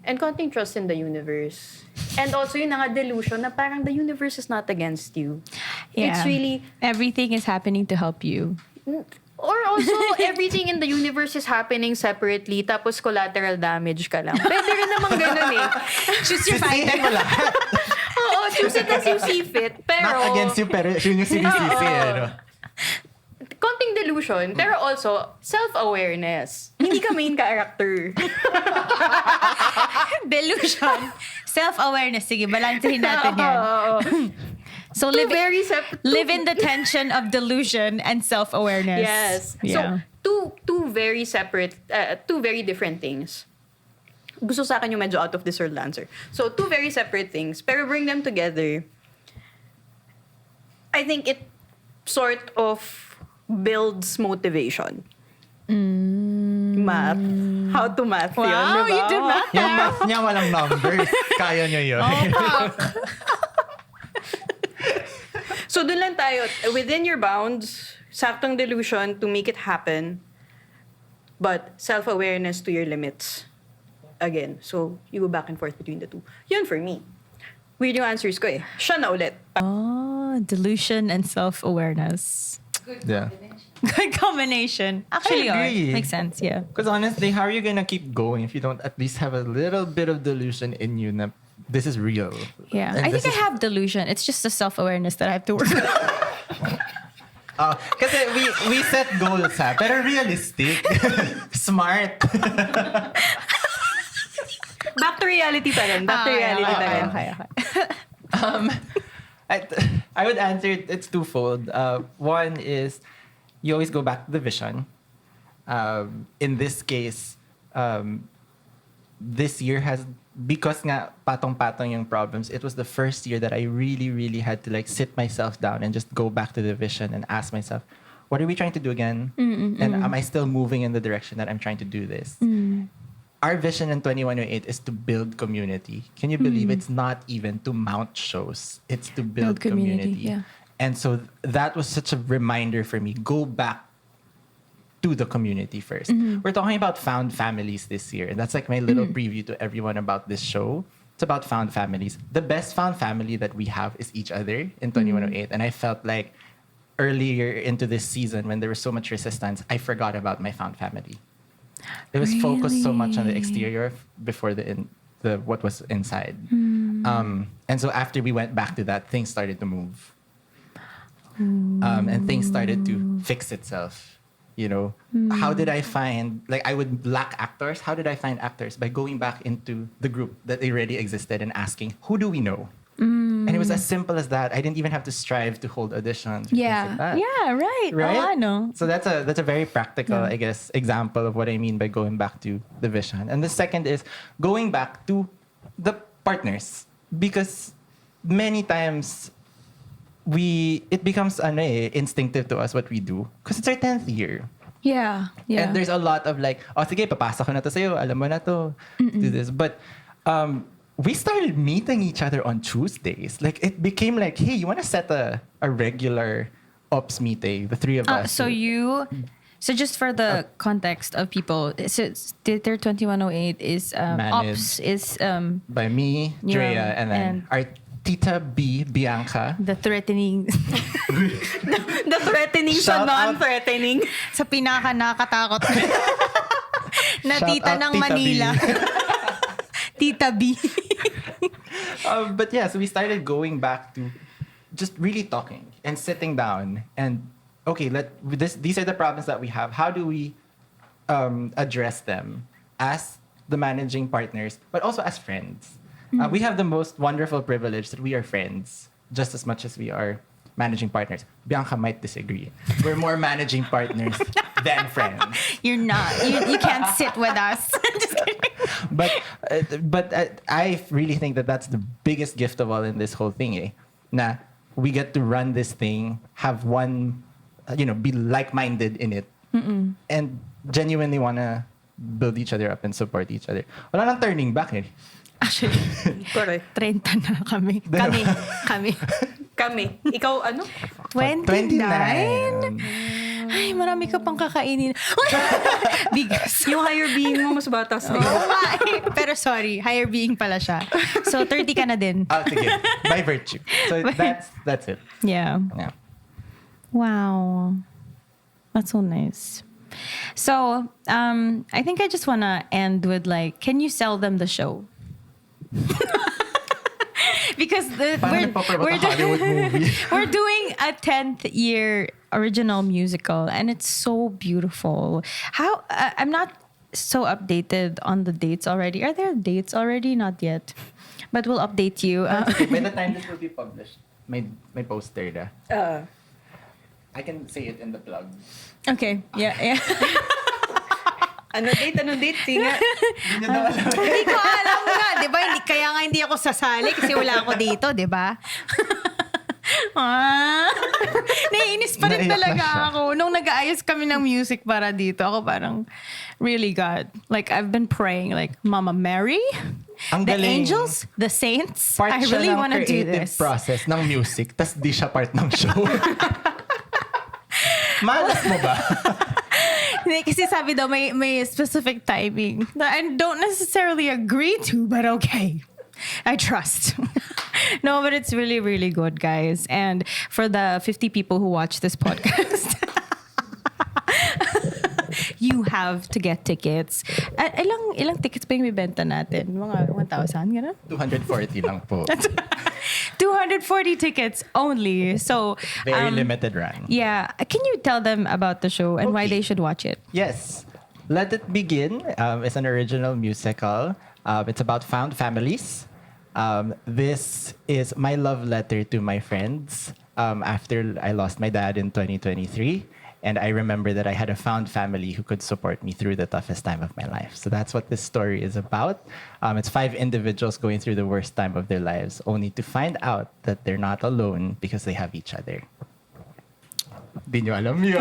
Speaker 2: And konting trust in the universe. And also yung nga delusion na parang the universe is not against you.
Speaker 1: Yeah.
Speaker 2: It's really...
Speaker 1: Everything is happening to help you.
Speaker 2: Or also, everything in the universe is happening separately, tapos collateral damage ka lang. Pwede rin naman ganun eh.
Speaker 1: Choose your fighter.
Speaker 3: Sisihin mo lahat.
Speaker 2: Oo, choose it as you see fit. Pero...
Speaker 3: Not against you, pero yun yung sinisisi. Ano?
Speaker 2: Konting delusion, pero also self-awareness. Hindi ka main character.
Speaker 1: Delusion. Self-awareness. Sige, balansehin natin yan. So live in the tension of delusion and self-awareness.
Speaker 2: Yes.
Speaker 1: Yeah.
Speaker 2: So two very separate, two very different things. Gusto sa akin yung medyo out of this world answer. So two very separate things, pero bring them together. I think it sort of builds motivation. Math. How to math yun,
Speaker 1: Wow,
Speaker 2: diba?
Speaker 1: you do math.
Speaker 3: Yung math niya walang numbers. Kaya niya yun.
Speaker 2: So dun lang tayo, within your bounds, saktong delusion to make it happen, but self-awareness to your limits. Again, so you go back and forth between the two. Yun for me. Weird yung answers ko eh. Siya na ulit.
Speaker 1: Delusion and self-awareness.
Speaker 3: Yeah.
Speaker 1: Good combination. Actually,
Speaker 3: I agree.
Speaker 1: makes sense, yeah.
Speaker 3: Because honestly, how are you gonna keep going if you don't at least have a little bit of delusion in you na this is real?
Speaker 1: Yeah.
Speaker 3: And
Speaker 1: I
Speaker 3: this
Speaker 1: think I
Speaker 3: is-
Speaker 1: have delusion. It's just the self-awareness that I have to work on.
Speaker 3: Kasi we set goals ha, pero realistic. Smart.
Speaker 2: Back to reality pa rin. Back to reality pa rin.
Speaker 1: Okay.
Speaker 3: I would answer it's twofold. One is you always go back to the vision. In this case, this year has, because nga patong-patong yung problems, it was the first year that I really, really had to like sit myself down and just go back to the vision and ask myself, what are we trying to do again? And am I still moving in the direction that I'm trying to do this? Our vision in 2108 is to build community. Can you believe it's not even to mount shows? It's to build community.
Speaker 1: Yeah.
Speaker 3: And so that was such a reminder for me. Go back to the community first. We're talking about found families this year. And that's like my little preview to everyone about this show. It's about found families. The best found family that we have is each other in 2108. And I felt like earlier into this season when there was so much resistance, I forgot about my found family. It was focused so much on the exterior before the what was inside. And so after we went back to that, things started to move. And things started to fix itself. You know, how did I find, like I would lack actors. How did I find actors? By going back into the group that already existed and asking, who do we know? And it was as simple as that. I didn't even have to strive to hold auditions. Or things like that.
Speaker 1: Yeah, right.
Speaker 3: Right?
Speaker 1: Oh, I know.
Speaker 3: So that's a very practical, I guess, example of what I mean by going back to the vision. And the second is going back to the partners. Because many times it becomes instinctive to us what we do. Because it's our 10th year.
Speaker 1: Yeah.
Speaker 3: And there's a lot of like, oh, sige, papasok ko na to sa'yo, alam mo na to, do this. But we started meeting each other on Tuesdays. Like, it became like, hey, you want to set a regular ops meeting, the three of us.
Speaker 1: So just for the context of people, so Theater 2108 is ops is
Speaker 3: by me, Drea, and then our Tita B, Bianca.
Speaker 1: the threatening
Speaker 2: The threatening sa
Speaker 3: Shout out.
Speaker 2: non-threatening.
Speaker 1: sa pinaka nakakatakot na
Speaker 3: Shout
Speaker 1: tita
Speaker 3: out,
Speaker 1: ng
Speaker 3: Tita
Speaker 1: Manila. Tita B.
Speaker 3: But yeah, so we started going back to just really talking and sitting down and okay, these are the problems that we have. How do we address them as the managing partners, but also as friends? We have the most wonderful privilege that we are friends just as much as we are managing partners. Bianca might disagree. We're more managing partners then friends.
Speaker 1: You're not. You can't sit with us. Just kidding.
Speaker 3: But I really think that that's the biggest gift of all in this whole thing, eh? Na we get to run this thing, have one, be like-minded in it, and genuinely wanna build each other up and support each other. Wala nang turning back, eh.
Speaker 1: Actually,
Speaker 2: Correct.
Speaker 1: 30 na kami.
Speaker 2: Kami. Ikaw ano?
Speaker 1: 29?
Speaker 3: 29.
Speaker 1: Ay, marami ka pang kakainin. Bigas.
Speaker 2: Yung higher being mo mas bata sa'yo.
Speaker 1: Pero sorry, higher being pala siya. So, 30 ka na din.
Speaker 3: Sige. By virtue. So that's it.
Speaker 1: Yeah.
Speaker 3: Yeah.
Speaker 1: Wow. That's so nice. So, I think I just want to end with can you sell them the show? Because we're doing a 10th year original musical and it's so beautiful. How I'm not so updated on the dates already. Are there dates already? Not yet. But we'll update you.
Speaker 3: Okay, by the time this will be published, may poster na. I can say it in the plug.
Speaker 1: Okay. Yeah.
Speaker 2: Ano date? Tinga.
Speaker 3: Hindi nyo daw alam.
Speaker 1: Hindi ko alam nga, di ba? Kaya nga hindi ako sasali kasi wala ako dito, di ba? Naiinis pa rin
Speaker 3: Naiyak na
Speaker 1: talaga
Speaker 3: siya.
Speaker 1: ako. Nung nag-aayos kami ng music para dito, ako parang, really God. I've been praying, Mama Mary,
Speaker 3: Ang
Speaker 1: the
Speaker 3: galing.
Speaker 1: angels, the saints.
Speaker 3: Part
Speaker 1: I
Speaker 3: siya
Speaker 1: really
Speaker 3: ng
Speaker 1: want to do
Speaker 3: creative
Speaker 1: this.
Speaker 3: process ng music, tas di siya part ng show. Malas mo ba?
Speaker 1: Hindi, kasi sabi daw may specific timing that I don't necessarily agree to, but okay. I trust. No, but it's really, really good, guys. And for the 50 people who watch this podcast, you have to get tickets. At ilang tickets pa yung bibenta natin? Mga 1,000, gano'n?
Speaker 3: 240 lang po.
Speaker 1: 240 tickets only. So,
Speaker 3: Very limited run.
Speaker 1: yeah. Can you tell them about the show and why
Speaker 3: Okay.
Speaker 1: they should watch it?
Speaker 3: Yes. Let It Begin is an original musical. It's about found families. This is my love letter to my friends after I lost my dad in 2023. And I remember that I had a found family who could support me through the toughest time of my life. So that's what this story is about. It's 5 individuals going through the worst time of their lives, only to find out that they're not alone because they have each other. Di nyo alam yun.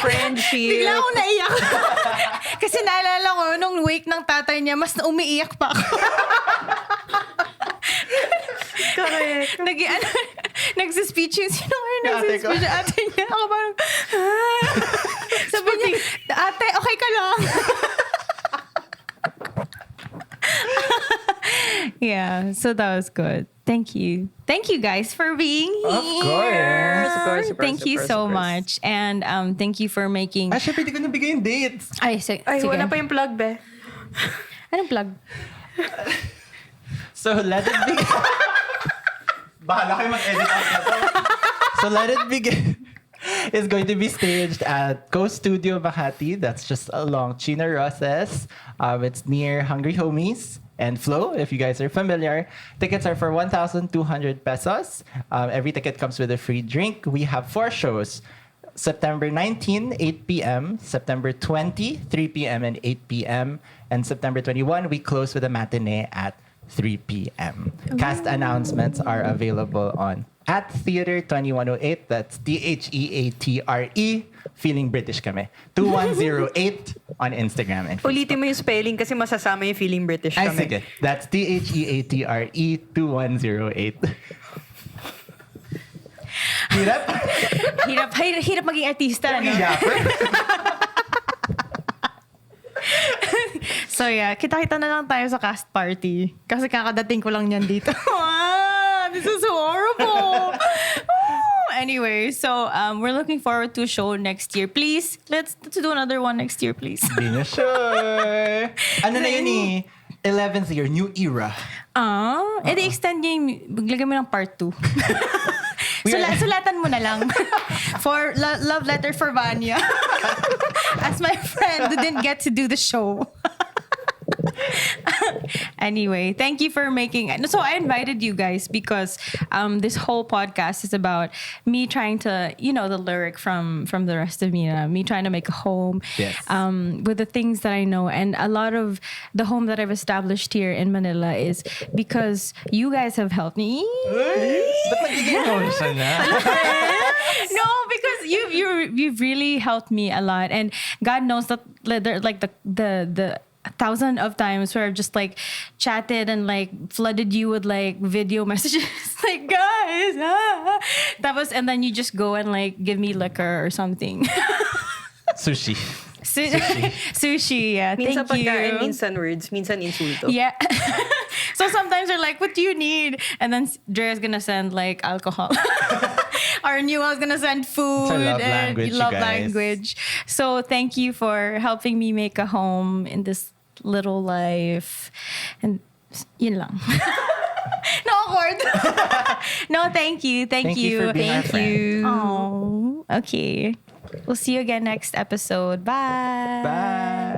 Speaker 2: Friendship.
Speaker 1: Bigla akong naiyak. Kasi naalala ko, nung wake ng tatay niya, mas umiiyak pa ako.
Speaker 2: Correct.
Speaker 1: Nagsispeech yung sino kayo
Speaker 3: Ate ko.
Speaker 1: nagsispeech? Ate niya. Ako parang, sabi niya, ate, okay ka lang. Yeah, so that was good. Thank you. Thank you guys for being here.
Speaker 3: Of course.
Speaker 2: Of course.
Speaker 1: Thank you so much. And thank you for making...
Speaker 3: Syempre, di ko nabigay yung dates.
Speaker 1: Ay,
Speaker 2: Ay,
Speaker 1: sige.
Speaker 2: wala pa yung plug, be.
Speaker 1: Anong plug?
Speaker 3: So, Let It Begin. Bahala kayo mag-edit out na to. So, Let It Begin is going to be staged at Co Studio Makati. That's just along Chino Roses. It's near Hungry Homies and Flow, if you guys are familiar. Tickets are for 1,200 pesos. Every ticket comes with a free drink. We have 4 shows. September 19, 8 p.m. September 20, 3 p.m. and 8 p.m. And September 21, we close with a matinee at 3 p.m. Cast announcements are available on @Theater2108. That's THEATRE. Feeling British kami. 2108 on Instagram and Facebook.
Speaker 2: Ulitin mo yung spelling kasi masasama yung feeling British
Speaker 3: Ay,
Speaker 2: kami.
Speaker 3: sige. That's THEATRE 2108. Hirap?
Speaker 1: Hirap maging artista, no?
Speaker 3: Hirap.
Speaker 1: So yeah, kita-kita na lang tayo sa cast party. Kasi kakadating ko lang yan dito. This is horrible. Anyway, so we're looking forward to a show next year. Please, let's do another one next year, please.
Speaker 3: Hindi na sure. Ano na yun eh? 11th year, new era.
Speaker 1: Edi extend niyo yung, maglagay mo ng part 2. Sulatan mo na lang. For love letter for Vanya. As my friend who didn't get to do the show. Anyway, thank you for making. So I invited you guys because this whole podcast is about me trying to, the lyric from the rest of me trying to make a home.
Speaker 3: Yes.
Speaker 1: With the things that I know, and a lot of the home that I've established here in Manila is because you guys have helped me.
Speaker 3: Ba't nagiging emotional na?
Speaker 1: No, because you've really helped me a lot, and God knows that there like the 1,000 of times where I've just like chatted and like flooded you with like video messages like guys tapos, and then you just go and like give me liquor or something.
Speaker 3: Sushi.
Speaker 1: Sushi, yeah.
Speaker 2: Minsan
Speaker 1: Thank you.
Speaker 2: pagkain, minsan words, minsan insulto.
Speaker 1: Yeah. So sometimes they're like, what do you need? And then Drea's gonna send like alcohol. Or Nuel's gonna send food.
Speaker 3: It's a love
Speaker 1: and
Speaker 3: language, you
Speaker 1: love
Speaker 3: guys.
Speaker 1: language. So thank you for helping me make a home in this little life. And yun lang. No, awkward. No, thank you. Thank you.
Speaker 3: for being our
Speaker 1: Thank
Speaker 3: friend.
Speaker 1: you. Oh, okay. We'll see you again next episode. Bye.
Speaker 3: Bye.